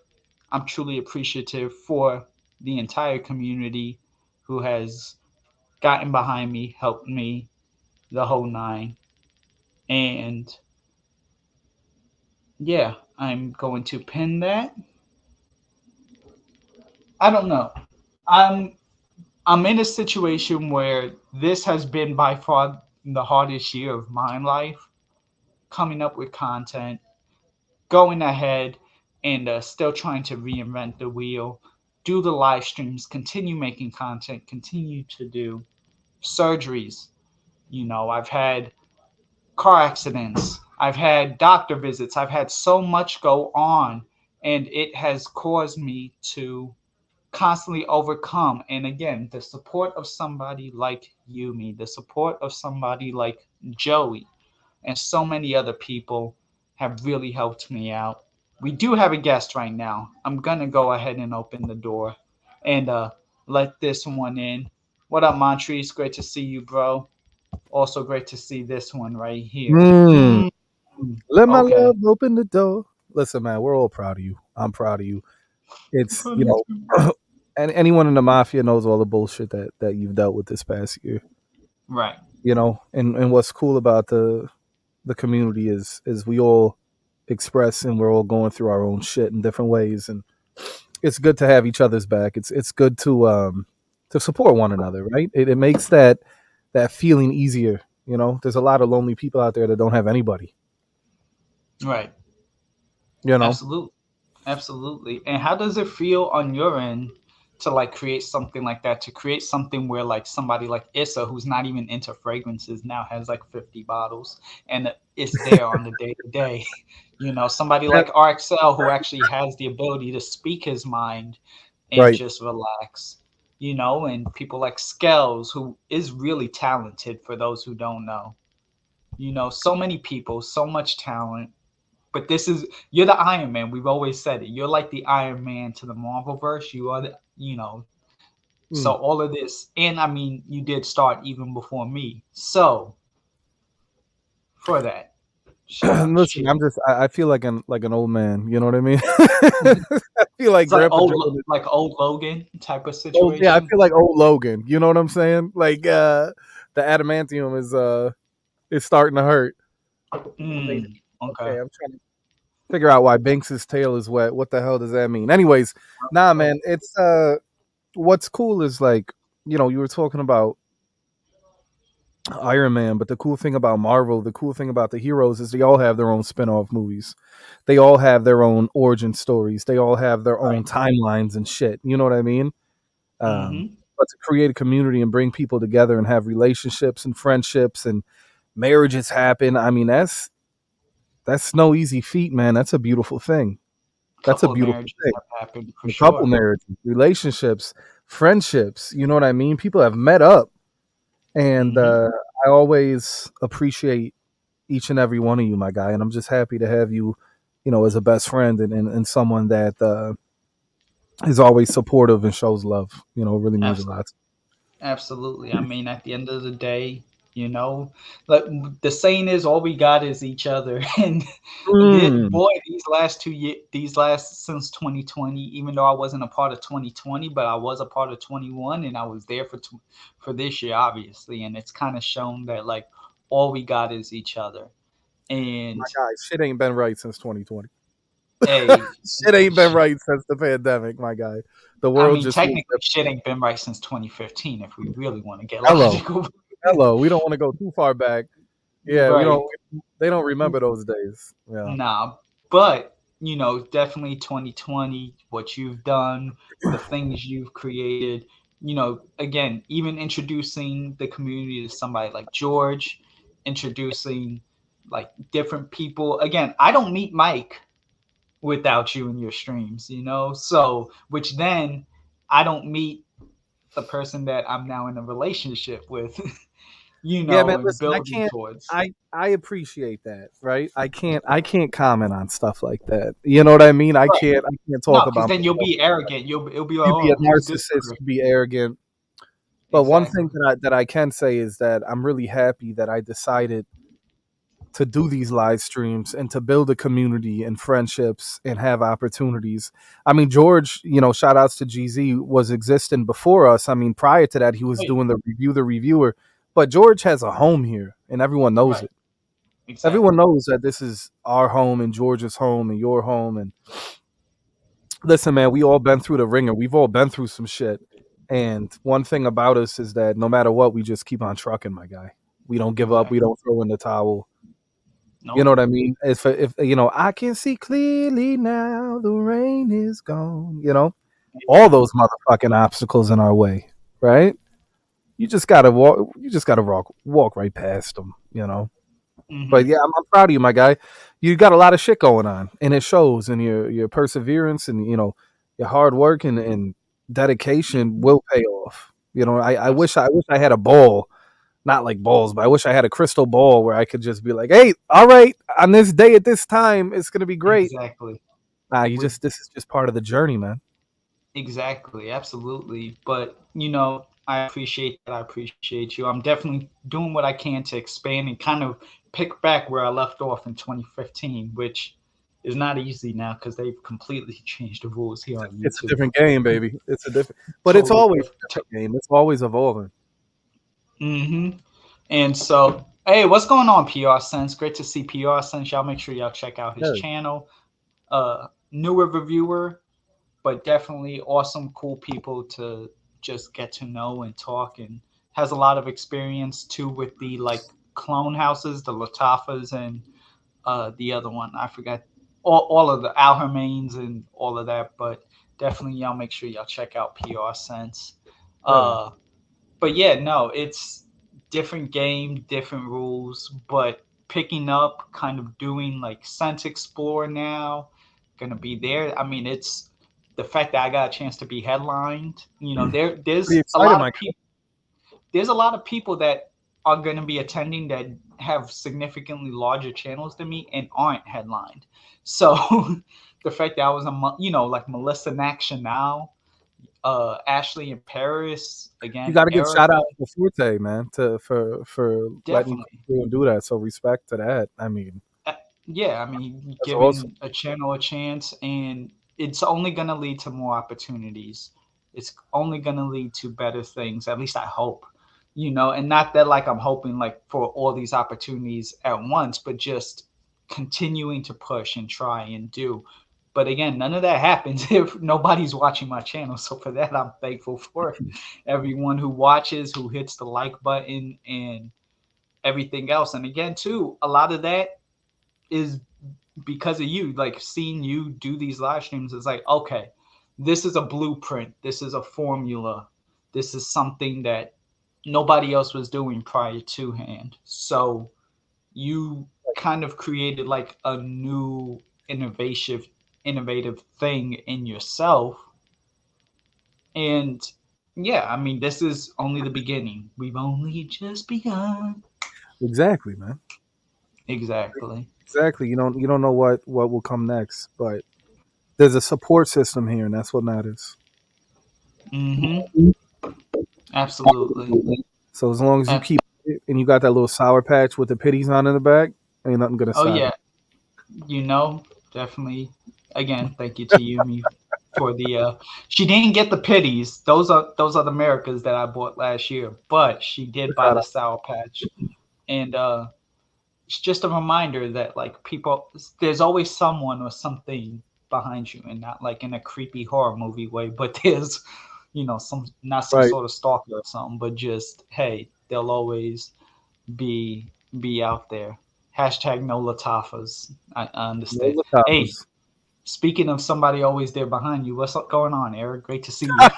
I'm truly appreciative for the entire community who has gotten behind me, helped me, the whole nine. And yeah, I'm going to pin that. I don't know. I'm I'm in a situation where this has been by far the hardest year of my life, coming up with content, going ahead and still trying to reinvent the wheel, do the live streams, continue making content, continue to do surgeries. I've had car accidents, I've had doctor visits, I've had so much go on, and it has caused me to constantly overcome. And again, the support of somebody like Yumi, the support of somebody like Joey, and so many other people have really helped me out. we do have a guest right now. I'm gonna go ahead and open the door and let this one in. What up, Montrese? Great to see you, bro. Also great to see this one right here. Mm. Hmm. Let my Okay. love open the door. Listen, man, we're all proud of you. I'm proud of you. It's and anyone in the mafia knows all the bullshit that you've dealt with this past year. Right. And what's cool about the community is we all express and we're all going through our own shit in different ways, and it's good to have each other's back. It's good to support one another, right? It makes that feeling easier. There's a lot of lonely people out there that don't have anybody. Right. You know, Absolutely. Absolutely. And how does it feel on your end to like create something like that? To create something where like somebody like Issa, who's not even into fragrances, now has like 50 bottles and it's there on the day to day. Somebody Yeah. like RXL who actually has the ability to speak his mind and Right. just relax. And people like Skells, who is really talented for those who don't know. So many people, so much talent, but you're the Iron Man. We've always said it. You're like the Iron Man to the Marvel verse. You are so Mm. all of this, and I mean, you did start even before me. So for that, shout outs, Listen, cheers. I feel like an old man. You know what I mean? I feel like It's like Grandpa Joe. old Logan type of Oh yeah, I situation. feel like old Logan. You know what I'm saying? Like the adamantium is starting to hurt. Okay, Okay. I'm trying to figure out why Banks's tail is wet. What the hell does that mean? Anyways, nah, Oh, man. It's what's cool is like you were talking about Iron Man, but the cool thing about Marvel, the cool thing about the heroes is they all have their own spin-off movies. They all have their own origin stories. They all have their right. own timelines and shit. You know what I mean? Mm-hmm. But to create a community and bring people together and have relationships and friendships and marriages happen, I mean that's no easy feat, man. That's a beautiful thing. That's a Couple of beautiful marriages thing. have happened for A couple sure. marriages, relationships, friendships. You know what I mean? People have met up, and Mm-hmm. I always appreciate each and every one of you, my guy. And I'm just happy to have you, as a best friend and someone that is always supportive and shows love. It really means a Absolutely. lot. Absolutely. I mean, at the end of the day, you know, like the saying is, all we got is each other. And Mm. boy, these last since 2020, even though I wasn't a part of 2020, but I was a part of 21, and I was there for this year, obviously. And it's kind of shown that like all we got is each other. My And guy, shit ain't been right since 2020. a, Shit ain't been right since the pandemic, my guy. The I world mean, just moved. technically, shit ain't been right since 2015, if we really want to get Hello, logical. hello. We don't want to go too far back. Yeah, we don't. Right. They don't remember those days. Yeah. Nah, but definitely 2020, what you've done, the things you've created, again, even introducing the community to somebody like George, introducing like different people. Again, I don't meet Mike without you in your streams, so which then I don't meet the person that I'm now in a relationship with, Yeah, man. and Listen, I building can't. towards. I appreciate that, right? I can't comment on stuff like that. You know what I mean? I Right. can't. I can't No, talk because about then you'll myself. be arrogant. It'll be like, You be a oh, who's this narcissist. for? You be arrogant. But one thing Exactly. that I can say is that I'm really happy that I decided to do these live streams and to build a community and friendships and have opportunities. I mean, George, shout outs to GZ, was existing before us. I mean, prior to that, he was Right. doing the reviewer. But George has a home here, and everyone knows Right. it. Everyone Exactly. knows that this is our home and George's home and your home. And listen, man, we all been through the ringer. We've all been through some shit. And one thing about us is that no matter what, we just keep on trucking, my guy. We don't give up. We Exactly. don't throw in the towel. You know Nope. what I mean? If I can see clearly now, the rain is gone. All Amen. those motherfucking obstacles in our way, right? You just gotta walk. You just gotta walk right past them. But Hmm. yeah, I'm proud of you, my guy. You got a lot of shit going on, and it shows. And your perseverance and your hard work and dedication will pay off. I wish I had a ball, not like balls, but I wish I had a crystal ball where I could just be like, hey, all right, on this day at this time, it's gonna be great. Exactly. Nah, With this is just part of the journey, man. exactly, absolutely. But I appreciate that. I appreciate you. I'm definitely doing what I can to expand and kind of pick back where I left off in 2015, which is not easy now because they've completely changed the rules here on It's a YouTube. different game, baby. It's a different, but it's Totally always a different. different game. It's always evolving. Mm-hmm. And so, hey, what's going on, PR Sense? Great to see PR Sense. Y'all make sure y'all check out his Yeah, channel. Newer reviewer, but definitely awesome, cool people to just get to know and talk, and has a lot of experience too with the like clone houses, the Latafas, and the other one. I forgot all of the Alhermains and all of that, but definitely y'all make sure y'all check out PR Sense. yeah. Uh, but yeah, no, it's different game, different rules, but picking up, kind of doing like Scentxplore now, gonna be there. I mean, it's the fact that I got a chance to be headlined. Pretty There's a excited, lot my of guy. people. There's a lot of people that are gonna be attending that have significantly larger channels than me and aren't headlined. So the fact that I was like Melissa in Action Now, Ashley in Paris You again, got to give shout Erica. out to Forte, man, for letting you come Definitely. through and do that. So respect to that. I mean, Uh, Yeah, I mean, that's awesome. giving a channel a chance, and it's only going to lead to more opportunities. It's only going to lead to better things. At least I hope, and not that like I'm hoping like for all these opportunities at once, but just continuing to push and try and do. But again, none of that happens if nobody's watching my channel. So for that, I'm thankful for everyone who watches, who hits the like button, and everything else. And again, too, a lot of that is because of you. Like seeing you do these live streams is like, okay, this is a blueprint, this is a formula, this is something that nobody else was doing prior to hand. So you kind of created like a new innovative thing in yourself. And yeah, I mean, this is only the beginning. We've only just begun. Exactly, man. Exactly. Exactly. You don't know what will come next, but there's a support system here, and that's what matters. Mm-hmm. Absolutely. So as long as you Ab- keep it and you got that little sour patch with the pitties on in the back, ain't nothing gonna oh stop yeah, it. definitely. Again, thank you to Yumi for the. She didn't get the pitties. Those are the Americas that I bought last year, but she did buy Shout the out. Sour Patch, and it's just a reminder that like people, there's always someone or something behind you, and not like in a creepy horror movie way, but there's some, not some Right. sort of stalker or something, but just hey, they'll always be out there. Hashtag no Latafas. I No understand. Hey, Latabas. speaking of somebody always there behind you, what's up going on, Eric? Great to see you.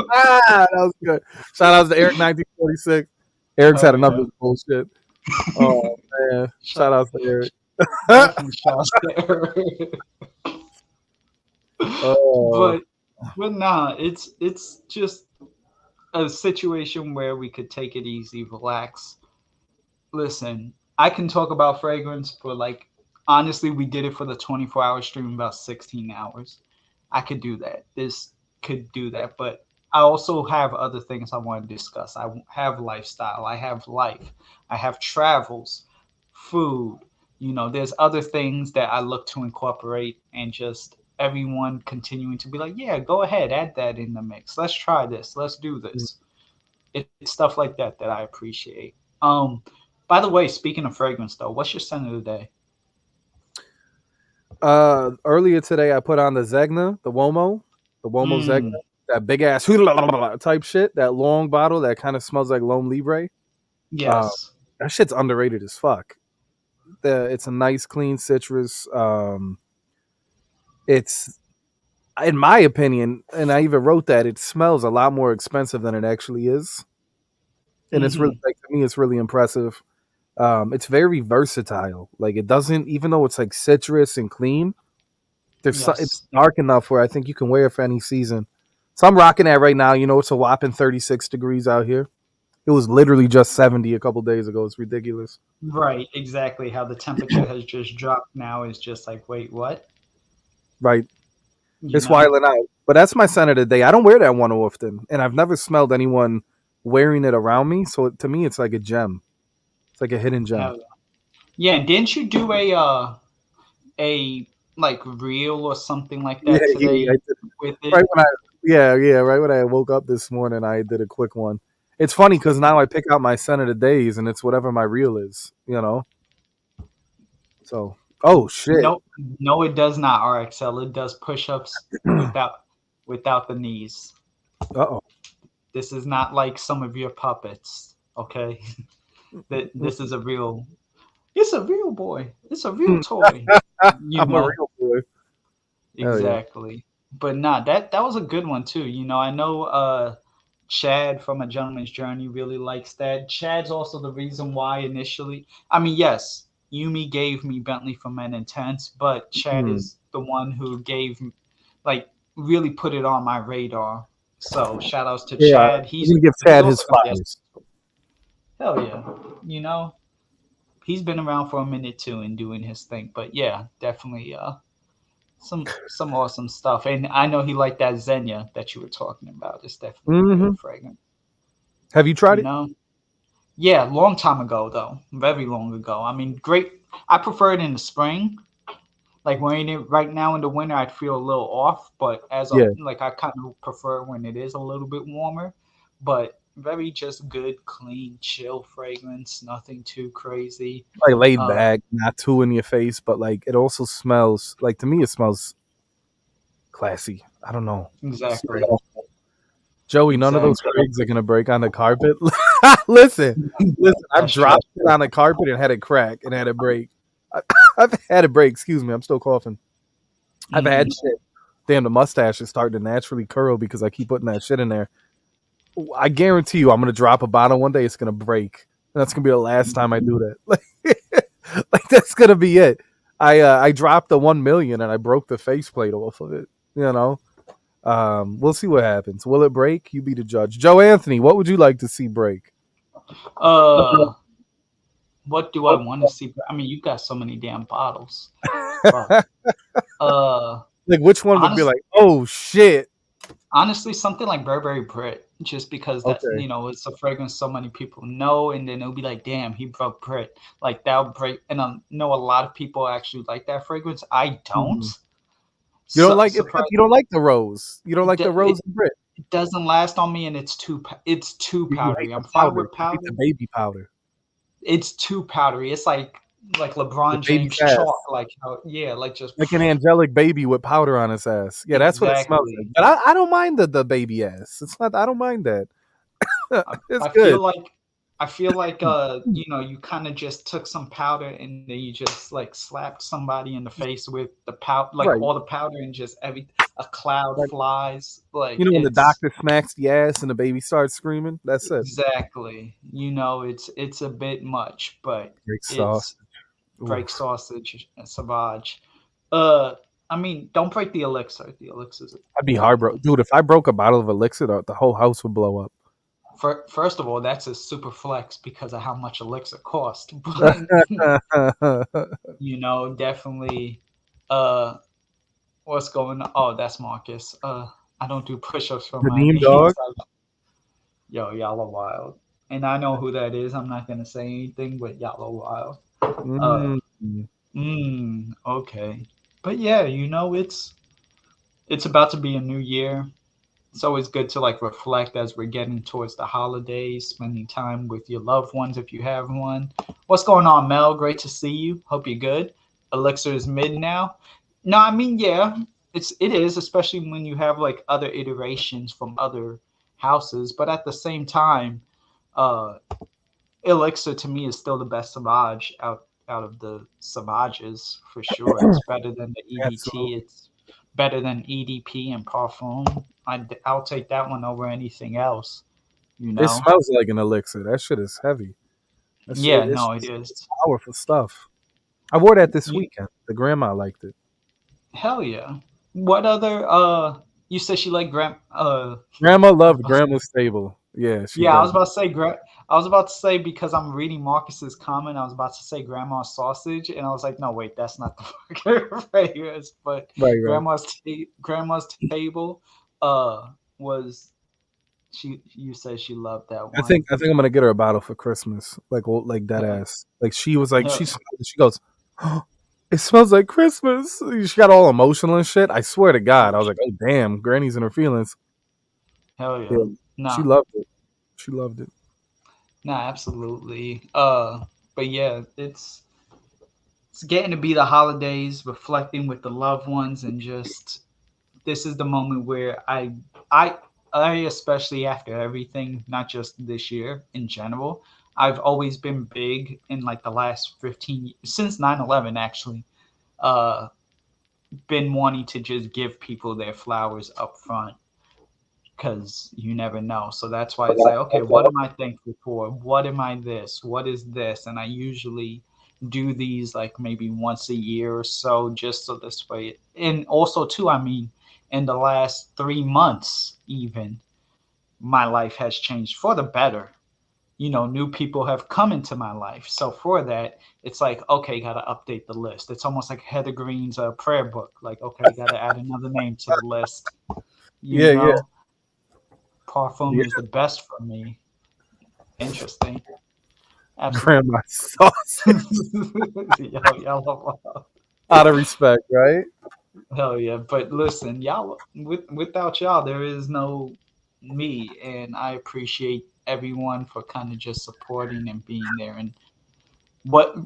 That was good. Shout out to Eric 1946. Eric's Oh had enough of yeah, this bullshit. Oh man. shout, Shout out to Eric. definitely shouts to Eric. Oh, but but nah, it's just a situation where we could take it easy, relax. Listen, I can talk about fragrance for like, honestly, we did it for the 24-hour stream, about 16 hours. I could do that. This could do that, but I also have other things I want to discuss. I have lifestyle, I have life, I have travels, food. There's other things that I look to incorporate, and just everyone continuing to be like, yeah, go ahead, add that in the mix. Let's try this. Let's do this. It's stuff like that that I appreciate. Um, by the way, speaking of fragrance, though, what's your scent of the day? earlier today I put on the Womo Zegna, Mm, that big ass type shit, that long bottle that kind of smells like Lome Libre. Uh, yes. that shit's underrated as fuck. It's a nice, clean citrus. It's, in my opinion, and I even wrote that it smells a lot more expensive than it actually is, and it's really Hmm. like to me, it's really impressive. It's very versatile. Like it doesn't, even though it's like citrus and clean, it's Yes. dark enough where I think you can wear it for any season. So I'm rocking that right now. It's a whopping 36 degrees out here. It was literally just 70 a couple days ago. It's ridiculous. Right, exactly. How the temperature has just dropped now is just like, wait, what? Right. You It's know? wilding out. But that's my scent of the day. I don't wear that one often, and I've never smelled anyone wearing it around me. So to me, it's like a gem. It's like a hidden gem. Hell yeah. Yeah, and didn't you do a like reel or something like Yeah, that yeah. today with Right it? when I, yeah, right when I woke up this morning, I did a quick one. It's funny because now I pick out my scent of the days, and it's whatever my reel is. So, oh shit. No, no, it does not RXL. It does push-ups without the knees. Uh oh. This is not like some of your puppets, okay? That this is a real. It's a real boy. It's a real toy. You I'm a know real boy. Hell yeah. exactly. But nah, that was a good one too. I know Chad from A Gentleman's Journey really likes that. Chad's also the reason why initially. I mean, yes, Yumi gave me Bentley for Men Intense, but Chad Hmm. is the one who like really put it on my radar. So shout outs to Yeah, Chad. you He's can give he's Chad his also gonna be a flowers. hell yeah. You know, he's been around for a minute too and doing his thing. But yeah, definitely some awesome stuff. And I know he liked that Xenia that you were talking about. It's definitely a Hmm. good fragrance. Have you tried You it? know? Yeah, long time ago though. Very long ago. I mean, great. I prefer it in the spring. Like wearing it right now in the winter, I'd feel a little off. But Yeah, like I kind of prefer when it is a little bit warmer. But very just good, clean, chill fragrance. Nothing too crazy. like laid Uh, back, not too in your face, but like it also smells like to me it smells classy. I don't know. exactly. Joey, none of those Exactly. twigs are gonna break on the carpet. listen, listen. I've That's true. dropped it on the carpet and had it crack and had it break. I, I've had it break. Excuse me. I'm still coughing. I've had Hmm. shit. Damn, the mustache is starting to naturally curl because I keep putting that shit in there. I guarantee you, I'm gonna drop a bottle one day. It's gonna break. And that's gonna be the last time I do that. Like that's gonna be it. I dropped the 1 million and I broke the faceplate off of it. You know. We'll see what happens. Will it break? You be the judge. Joe Anthony, what would you like to see break? Uh, what do I want to see? I mean, you got so many damn bottles. Fuck. Uh, Like which one would be honest, like, oh shit? honestly, something like Burberry Brit, just because that Okay. it's a fragrance so many people know, and then it'll be like, damn, he broke Brit. Like that'll break. And I know a lot of people actually like that fragrance. I don't. Mhm. You don't like it because Surprise! you don't like the rose. You don't It, like the do- rose it and Brit. it doesn't last on me, and it's too You hate powdery. the I'm fine powder. with You hate the powder. baby powder. It's too powdery. It's like The LeBron baby James chalk. fast. Like how yeah, like just Like an angelic baby with powder on its ass. Yeah, that's what it smells like. exactly. But I don't mind the baby ass. It's not. I don't mind that. It's I good. feel like you kind of just took some powder and then you just like slapped somebody in the face with the powder, like Right. all the powder and just every a cloud Like flies. Like when the it's doctor smacks the ass and the baby starts screaming. That's it. exactly. It's a bit much, but Great sauce. it's break Oof. sausage and savage. Uh, I mean, don't break the elixir. The elixir's I'd a be good heartbroken, one. dude. If I broke a bottle of elixir, the whole house would blow up. First of all, that's a super flex because of how much elixir cost. But definitely. Uh, what's going on? Oh, that's Marcus. I don't do push-ups for The my name knees. dog. Yo, y'all are wild. And I know who that is. I'm not gonna say anything, but y'all are wild. Uh, Mm. okay. But yeah, it's about to be a new year. It's always good to like reflect as we're getting towards the holidays, spending time with your loved ones if you have one. What's going on, Mel? Great to see you. Hope you're good. Elixir is mid now. No, I mean, yeah, it is, especially when you have like other iterations from other houses. But at the same time, uh, Elixir to me is still the best Savage out of the Savages for sure. It's better than the EDT. Absolutely. It's better than EDP and Parfum. I'll take that one over anything else. You It know? smells like an elixir. That shit is heavy. Yeah, It's no, it is. powerful stuff. I wore that this You, weekend. The grandma liked it. hell yeah. What other? You said she like Grandma I was loved about to say, Grandma's Stable. Yeah, she yeah, I was does. about to say I was about to say because I'm reading Marcus's comment. I was about to say Grandma's sausage, and I was like, no, wait, that's not the fragrance. But Right, right. Grandma's table, was she? You said she loved that I one. think I think I'm gonna get her a bottle for Christmas, like dead Hell, ass. Like she was like hell, she goes, oh, it smells like Christmas. She got all emotional and shit. I swear to God, I was like, oh damn, Granny's in her feelings. hell Yeah, yeah. she Nah, loved it. She loved it. nah, absolutely. But yeah, it's getting to be the holidays, reflecting with the loved ones, and just this is the moment where I I especially after everything, not just this year in general, I've always been big in like the last 15 since 9/11 actually. Uh been wanting to just give people their flowers up front because you never know. So that's why it's like, okay, what am I thankful for? What am I this? What is this? And I usually do these like maybe once a year or so, just so this way. And also, too, I mean, in the last 3 months, even my life has changed for the better. New people have come into my life. So for that, it's like, okay, got to update the list. It's almost like Heather Green's prayer book. Like, okay, got to add another name to the list. You Yeah, yeah. know, Parfum Yeah. is the best for me. Interesting. Absolutely. Grandma sausage. Y'all, Out of respect, right? hell yeah. But listen, y'all, without y'all, there is no me. And I appreciate everyone for kind of just supporting and being there and what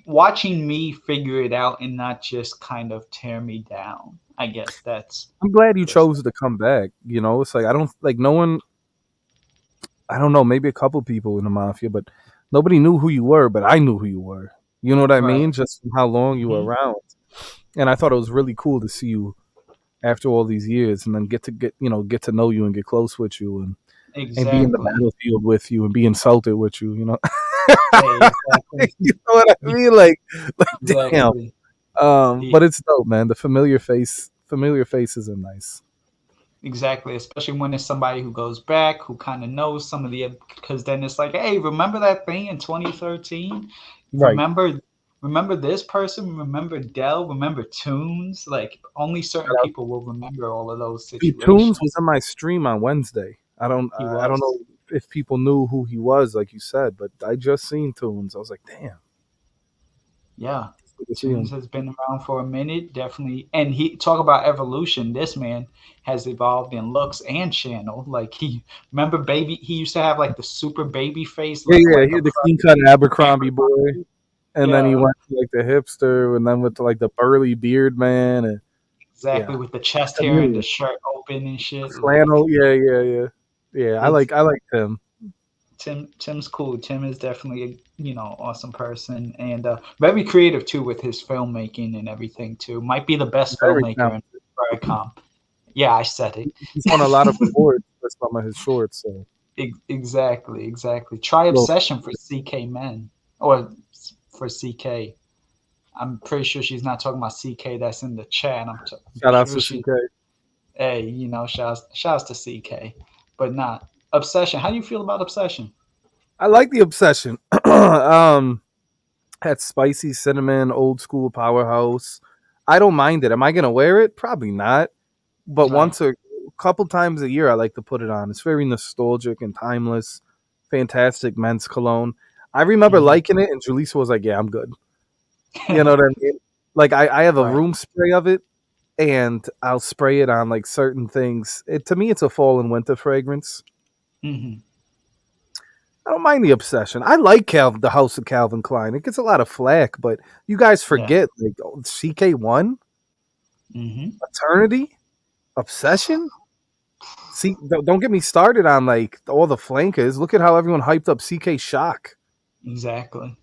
watching me figure it out and not just kind of tear me down. I guess that's I'm glad you just chose to come back. It's like I don't like no one. I don't know, maybe a couple people in the mafia, but nobody knew who you were. But I knew who you were. You know what I right. mean? Just from how long you were Hmm. around, and I thought it was really cool to see you after all these years, and then get to know you and get close with you, and be in the Exactly. battlefield with you and be insulted with you. Hey, exactly. You know what I mean? Like damn. Exactly. But it's dope, man. The familiar faces are nice. Exactly, especially when it's somebody who goes back, who kind of knows some of the, because then it's like, hey, remember that thing in 2013? Right. Remember this person? Remember Dell? Remember Tunes? Like only certain people will remember all of those Dude, Tunes was situations. in my stream on Wednesday. He I don't was, know if people knew who he was, like you said, but I just seen Tunes. I was like, damn, yeah. it's good to see Tunes him. has been around for a minute, definitely. And he talk about evolution. This man has evolved in looks and channel. Like remember baby, he used to have like the super baby face, Yeah, look yeah, like he a had the clean cut Abercrombie boy, Abercrombie. and then he Yeah, went to like the hipster, and then went to like the burly beard man, and exactly. yeah, With the chest hair and the chameleon, shirt open and shit. Like flannel. Yeah, yeah, yeah, yeah. it's I like him. Tim's cool. Tim is definitely a awesome person and very creative too with his filmmaking and everything too. Might be the best Very filmmaker in talented. Viacom. Yeah, I said it. He's won a lot of awards for some of his shorts. So Exactly, exactly. Try little Obsession for CK Men or for CK. I'm pretty sure she's not talking about CK that's in the chat. I'm shout outs sure to she. CK. Hey, shouts to CK, but not Obsession. How do you feel about Obsession? I like the obsession. Had spicy cinnamon, old school powerhouse. I don't mind it. Am I gonna wear it? Probably not. But Right. once a couple times a year, I like to put it on. It's very nostalgic and timeless. Fantastic men's cologne. I remember Hmm. liking it, and Julissa was like, "Yeah, I'm good." You know what I mean? Like I have a Right. room spray of it, and I'll spray it on like certain things. To me, it's a fall and winter fragrance. Hmm. I don't mind the obsession. I like the House of Calvin Klein. It gets a lot of flack, but you guys Yeah. forget like CK1, Hmm. Eternity, Obsession. See, don't get me started on like all the flankers. Look at how everyone hyped up CK Shock. Exactly.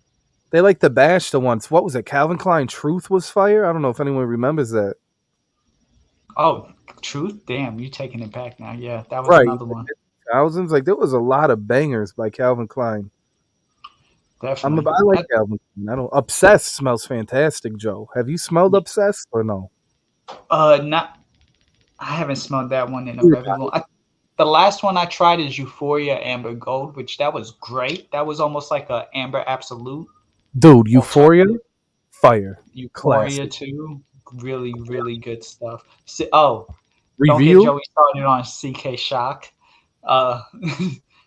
They like to bash the ones. What was it? Calvin Klein Truth was fire. I don't know if anyone remembers that. Oh, truth. Damn, you taking it back now. Yeah, that was Right, another one. thousands. Like there was a lot of bangers by Calvin Klein. Definitely. I like Calvin Klein. I don't. Obsessed smells fantastic, Joe. Have you smelled Obsessed or no? Not. I haven't smelled that one in a Dear very God. long. The last one I tried is Euphoria Amber Gold, which that was great. That was almost like a Amber Absolute Dude, Euphoria, alternative. fire, Euphoria classic. too, really really good stuff. Oh, don't get Review. Joey started on CK Shock. Uh,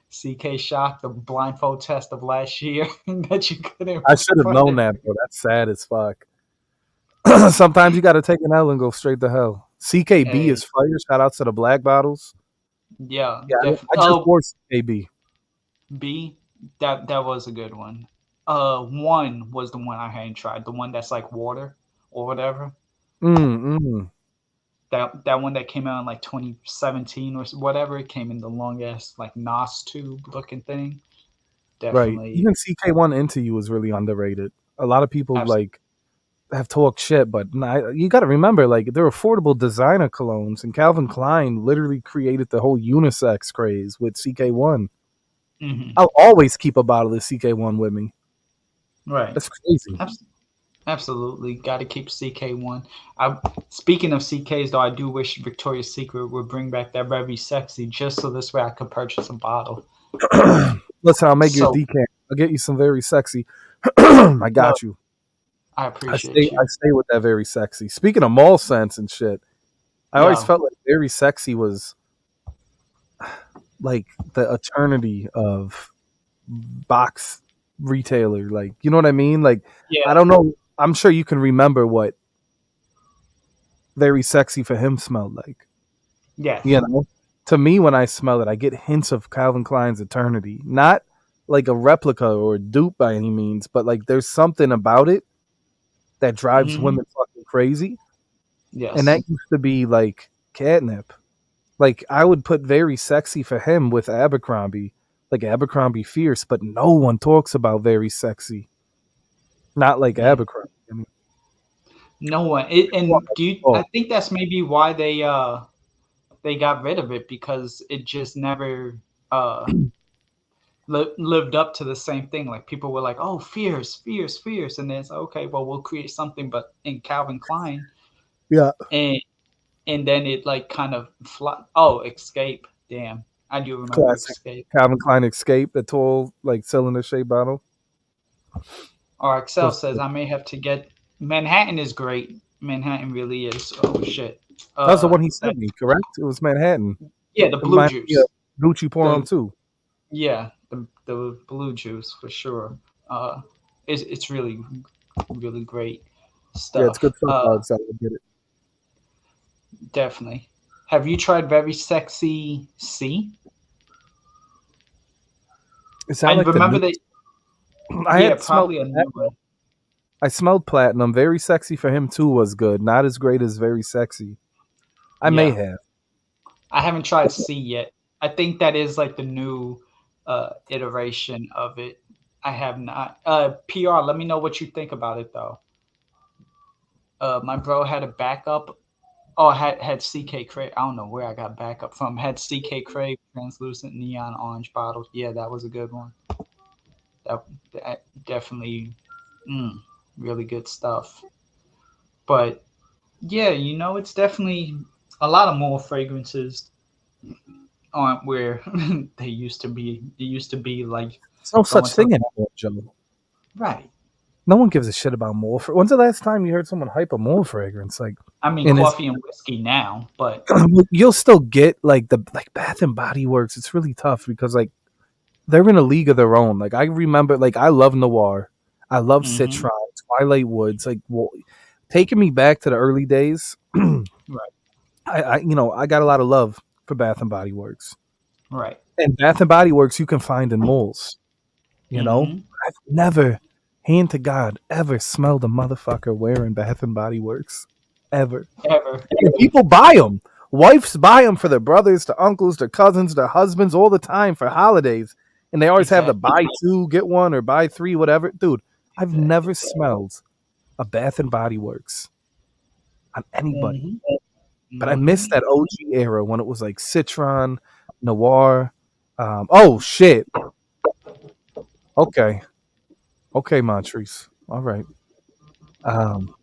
CK Shock, the blindfold test of last year that you couldn't I should have find known it. that, bro. That's sad as fuck. Sometimes you got to take an L and go straight to hell. CKB Hey, is fire. Shout out to the black bottles. yeah, Yeah, definitely. I just wore CKB. B, that was a good one. One was the one I hadn't tried, the one that's like water or whatever. Mm. That one that came out in like 2017 or whatever. It came in the long ass like NOS tube looking thing. Right. Definitely, Even CK1 Into You was really underrated. A lot of people abs- like have talked shit, but nah, you got to remember, like, they're affordable designer colognes, and Calvin Klein literally created the whole unisex craze with CK1. mhm, I'll always keep a bottle of CK1 with me. right. That's crazy. Abs- Absolutely, got to keep CK1. I Speaking of CKs though, I do wish Victoria's Secret would bring back that very sexy, just so this way I could purchase a bottle. Listen, I'll make you a So decant. I'll get you some very sexy. I no, got you. I I stay. appreciate you. I stay with that very sexy. Speaking of mall scents and shit, I always Yeah, felt like very sexy was like the eternity of box retailer. Like, you know what I mean? Like, I yeah, don't know. I'm sure you can remember what very sexy for him smelled like. You yes. know, to me, when I smell it, I get hints of Calvin Klein's eternity. Not like a replica or a dupe by any means, but like there's something about it that drives Hmm. women fucking crazy. And that Yes. used to be like catnip. Like, I would put very sexy for him with Abercrombie, like Abercrombie Fierce, but no one talks about very sexy. Not like Mm. Abercrombie. I mean, No one. And do you? I oh, think that's maybe why they got rid of it because it just never uh lived up to the same thing. Like people were like, "Oh, fierce, fierce, fierce," and then it's like, okay, well, we'll create something, but in Calvin Klein, yeah, and then it like kind of Oh, Escape. Damn, I do remember classic. Escape. Calvin Klein Escape, the tall, like cylinder shaped bottle. Or Excel Was says I may have to get Manhattan is great. Manhattan really is. Oh shit. That was the one he That sent me, correct? It was Manhattan. Yeah, the It blue reminded me of juice. Gucci Pour The too. Yeah, the blue juice for sure. Uh, it's really really great Yeah, it's stuff. good stuff, dogs. I would get it. Definitely. Have you tried Very Sexy C? Is that I like the remember new? that. I Yeah, had smelled. probably a new one. I smelled platinum. Very sexy for him too was good. Not as great as very sexy. I may Yeah, have. I haven't tried C yet. I think that is like the new iteration of it. I have not. PR, let me know what you think about it though. My bro had a backup. Oh, had CK Crave. I don't know where I got backup from. Had CK Crave translucent neon orange bottles. Yeah, that was a good one. That definitely mm, really good stuff. But yeah, it's definitely a lot of more fragrances aren't where they used to be. It used to be like There's no going such to thing anymore, Joe. right. No one gives a shit about mole. When's the last time you heard someone hype a mole fragrance? Like, I mean, and it's coffee and whiskey now, but you'll still get like the like Bath and Body Works. It's really tough because like they're in a league of their own. Like, I remember, like, I love Noir, I love hmm Citron, Twilight Woods. Like, well, taking me back to the early days. right, I got a lot of love for Bath and Body Works. right. And Bath and Body Works you can find in malls. You know, Hmm. I've never, hand to God, ever smelled a motherfucker wearing Bath and Body Works, ever. Ever. And people buy them. Wives buy them for their brothers, their uncles, their cousins, their husbands all the time for holidays. And they always have the Exactly. buy two, get one, or buy three, whatever. Dude, I've Exactly. never smelled a Bath and Body Works on anybody. Hmm. But I Hmm. missed that OG era when it was like Citron, Noir. Oh, shit. Okay. Okay, Montrese. All right.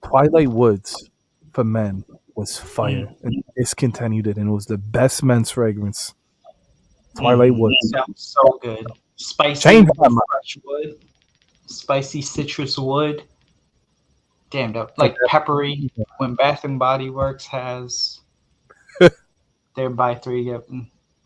Twilight Woods for men was fire. And discontinued it, and it was the best men's fragrance. Twilight Woods. Sounds so good. Spicy Change my with mind. fresh wood, spicy citrus wood. Damn, But like peppery. When Bath and Body Works has their buy three get,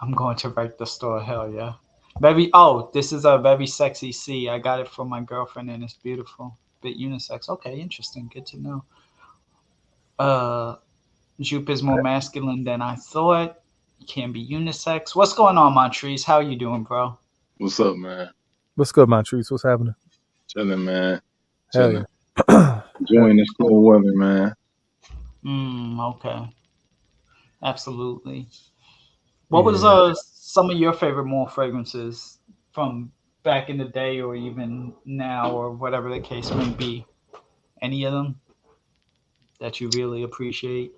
I'm going to wreck the store. Hell yeah, baby. Oh, this is a very sexy C. I got it from my girlfriend and it's beautiful. Bit unisex. Okay, interesting. Good to know. Uh, Jupe is more masculine than I thought. You can't be unisex. What's going on, Montrese? How you doing, bro? What's up, man? What's good, Montrese? What's happening? Chilling, man. Hell Chilling. yeah. Enjoying this cool weather, man. Okay. Absolutely. What was Yeah. some of your favorite mall fragrances from back in the day or even now or whatever the case may be? Any of them that you really appreciate?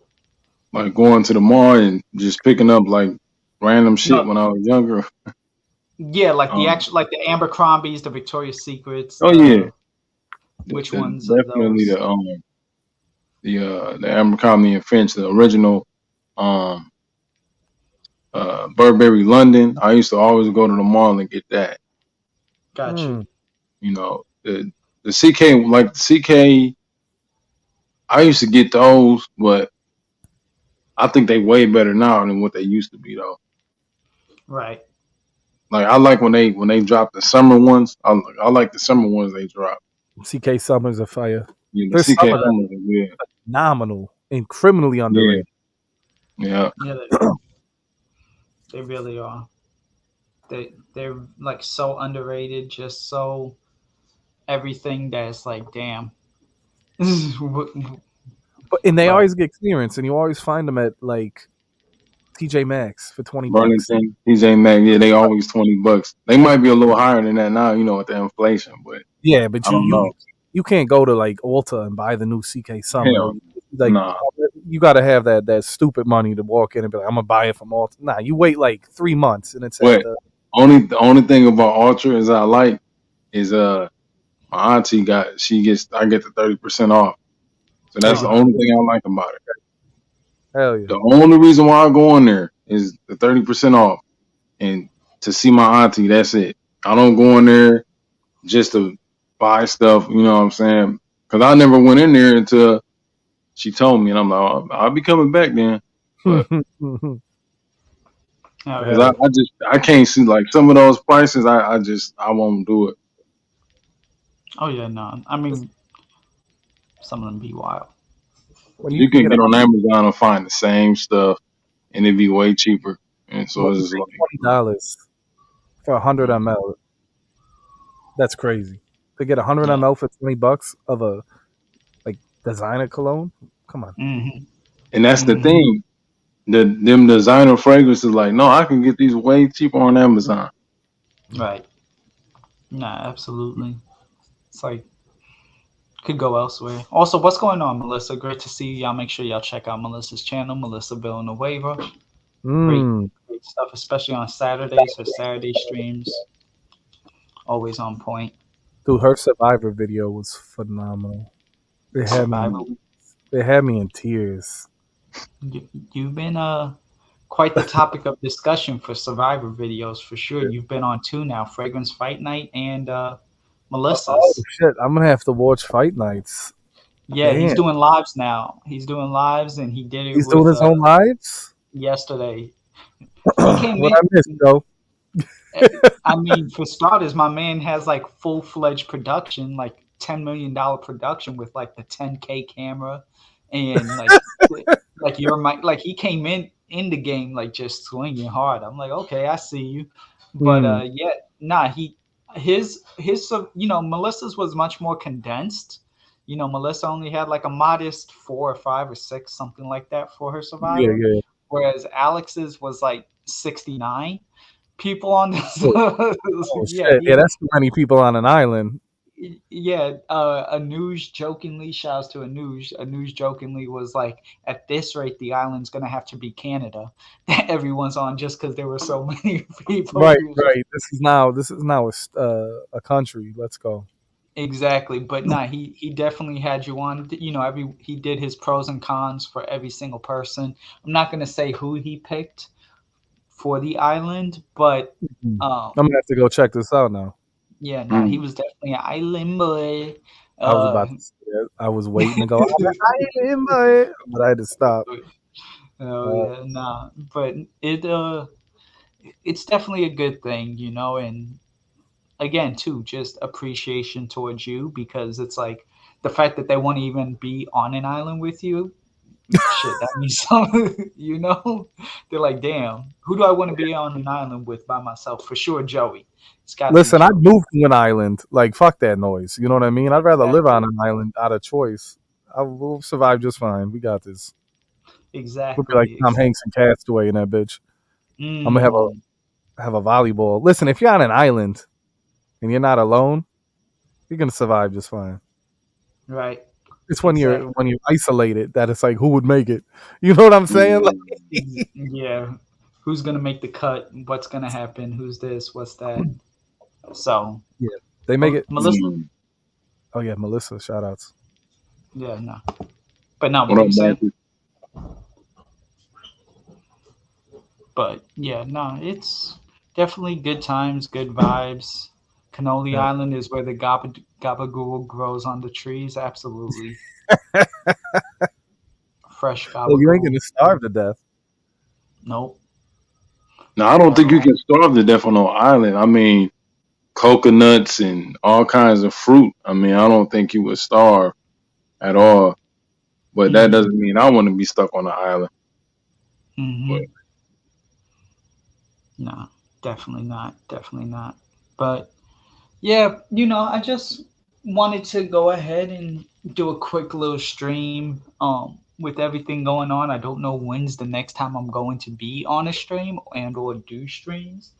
Like going to the mall and just picking up like random shit No, when I was younger. yeah, like the Um, actual like the Abercrombies, the Victoria's Secrets, oh yeah, which the, ones of definitely those? the Abercrombie and Finch, the original um Burberry London. I used to always go to the mall and get that. Got you. Mm. You know, the CK like the CK. I used to get those, but I think they way better now than what they used to be though. Right. Like I like when they drop the summer ones. I like the summer ones they drop. CK Summers of Fire. Yeah, the There's CK some of that summers are good. phenomenal and criminally Yeah, underrated. yeah. Yeah, they really are. They're like so underrated, just so everything that's like damn. And they But always get clearance, and you always find them at like TJ Maxx for $20. Burlington, PJ Mac. Yeah, they always $20. They might be a little higher than that now, with the inflation, but Yeah, but I you don't you know. you can't go to like Ulta and buy the new CK Summer. Hell, Like nah. you got to have that stupid money to walk in and be like, I'm gonna buy it from Ulta. Nah, you wait like 3 months and it's at But the the only thing about Ultra is I like is my auntie I get the 30% off. So there that's you the go. oh, only thing I like about it. Hell yeah. The only reason why I go on there is the 30% off and to see my auntie. That's it. I don't go in there just to buy stuff. You know what I'm saying? Because I never went in there until she told me, and I'm like, oh, I'll be coming back then. But Hell because yeah. yeah. I can't see like some of those prices. I won't do it. Oh yeah, no. I mean, some of them be wild. When you You can can get get on Amazon and find the same stuff, and it'd be way cheaper. And so when it's you just pay like, $20 for 100 ml, that's crazy. To get 100 ml for $20 of a like designer cologne, come on. Mm-hmm. and that's the Mm-hmm. thing. Them designer fragrances, like, no, I can get these way cheaper on Amazon. Right. Nah, absolutely. It's like could go elsewhere. Also, what's going on, Melissa? Great to see you. Y'all make sure y'all check out Melissa's channel, Melissa Villanueva. Great, Mm. great stuff, especially on Saturdays. Her Saturday streams always on point. Dude, her Survivor video was phenomenal. It had me Survivor. in, it had me in tears. You've been quite the topic of discussion for Survivor videos for sure. You've been on two now, Fragrance Fight Night and Oh Melissa's. shit, I'm gonna have to watch Fight Nights. Yeah, he's Damn, doing lives now. He's doing lives, and he did it he's doing with his own lives. yesterday. He came What I missed, in. though? I mean, for starters, my man has like full fledged production, like $10 million production with like the 10K camera, and like your mic. Like he came in the game like just swinging hard. I'm like, okay, I see you, but Hmm. yeah, nah, his Melissa's was much more condensed. Melissa only had like a modest 4 or 5 or 6, something like that for her Yeah, Survivor, yeah. whereas Alex's was like 69 people on this. Oh, oh Yeah, shit. Yeah, that's too many people on an island. yeah. Anooj jokingly, shouts to Anooj. Anooj jokingly was like, "At this rate, the island's gonna have to be Canada." That everyone's on just because there were so many people. Right, He was just right. This is now a country. Let's go. exactly, but nah, he definitely had you on. He did his pros and cons for every single person. I'm not gonna say who he picked for the island, but I'm gonna have to go check this out now. yeah, no, he Mm. was definitely an island boy. I was Uh, about to say that. I was waiting to go. I am, but I had to stop. oh Uh, yeah, nah, but it's definitely a good thing, and again too, just appreciation towards you because it's like the fact that they want to even be on an island with you. Shit, that means something, They're like, damn, who do I want to be on an island with by myself? For sure, Joey. It's got to be Listen, I'd Joey. move to an island. Like, fuck that noise. You know what I mean? I'd rather live on Exactly. an island out of choice. I will survive just fine. We got this. We'll be like Exactly. Tom Hanks and Castaway in that bitch. I'm gonna Mm, have a volleyball. Listen, if you're on an island and you're not alone, you're gonna survive just fine. right. It's Exactly. when you're isolated that it's like who would make it. You know what I'm saying? Like, Yeah. Yeah. Who's gonna make the cut? What's gonna happen? Who's this? What's that? So, yeah, they make it. Melissa. Mm. Oh yeah, Melissa. Shout outs. Yeah, no. But no, What what were up, you saying? Matthew? But yeah, no, it's definitely good times, good vibes. Cannoli Yeah. Island is where the gabagool grows on the trees. Absolutely. Fresh Well, you ain't gonna gabagool. starve to death. Nope. Now, I don't At think you all. can starve to death on no island. I mean, coconuts and all kinds of fruit. I mean, I don't think you would starve at all. But that Mm-hmm. doesn't mean I want to be stuck on the island. But Mm-hmm. No, definitely not. Definitely not. But yeah, I just wanted to go ahead and do a quick little stream. With everything going on, I don't know when's the next time I'm going to be on a stream and or do streams.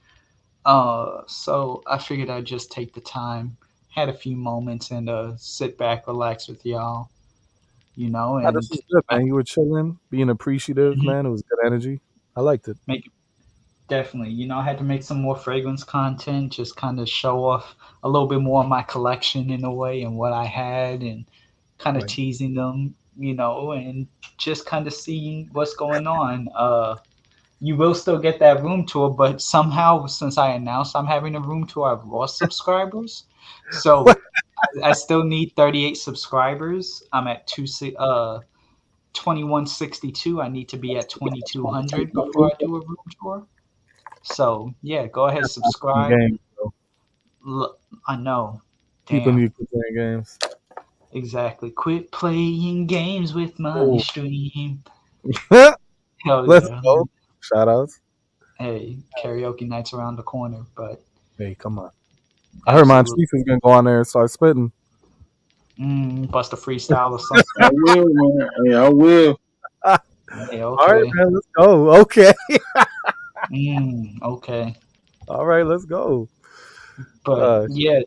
So I figured I'd just take the time, had a few moments, and sit back, relax with y'all, Nah, this and was good, I, man. You were chilling, being appreciative, mhm, man. It was good energy. I liked it. make definitely, I had to make some more fragrance content, just kind of show off a little bit more of my collection in a way and what I had, and kind of Right. teasing them, and just kind of seeing what's going on. You will still get that room tour, but somehow since I announced I'm having a room tour, I've lost subscribers. So I still need 38 subscribers. I'm at 2162. I need to be at 2200 before I do a room tour. So yeah, go ahead, subscribe. Games, bro. I know. People Damn. need to play games. Exactly. Quit playing games with my Oh. stream. Hell Let's yeah. go. Shout outs. Hey, karaoke night's around the corner, but Hey, come on. I heard absolutely. Monteith is gonna go on there and start spitting. Bust a freestyle or something. I will, man. Hey, I will. All Hey, right, okay. man. Let's go. Okay. Okay. All right, let's go. But yeah,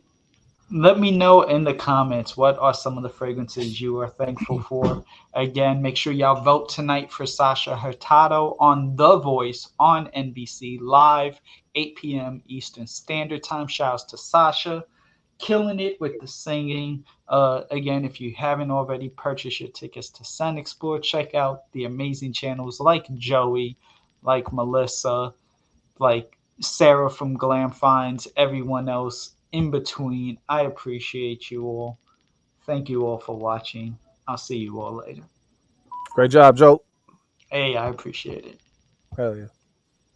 let me know in the comments what are some of the fragrances you are thankful for. Again, make sure y'all vote tonight for Sasha Hurtado on The Voice on NBC Live, 8 p.m. Eastern Standard Time. Shouts to Sasha, killing it with the singing. Again, if you haven't already purchased your tickets to Scentxplore, check out the amazing channels like Joey, like Melissa, like Sarah from Glam Finds, everyone else in between. I appreciate you all. Thank you all for watching. I'll see you all later. Great job, Joe. Hey, I appreciate it. Hell yeah.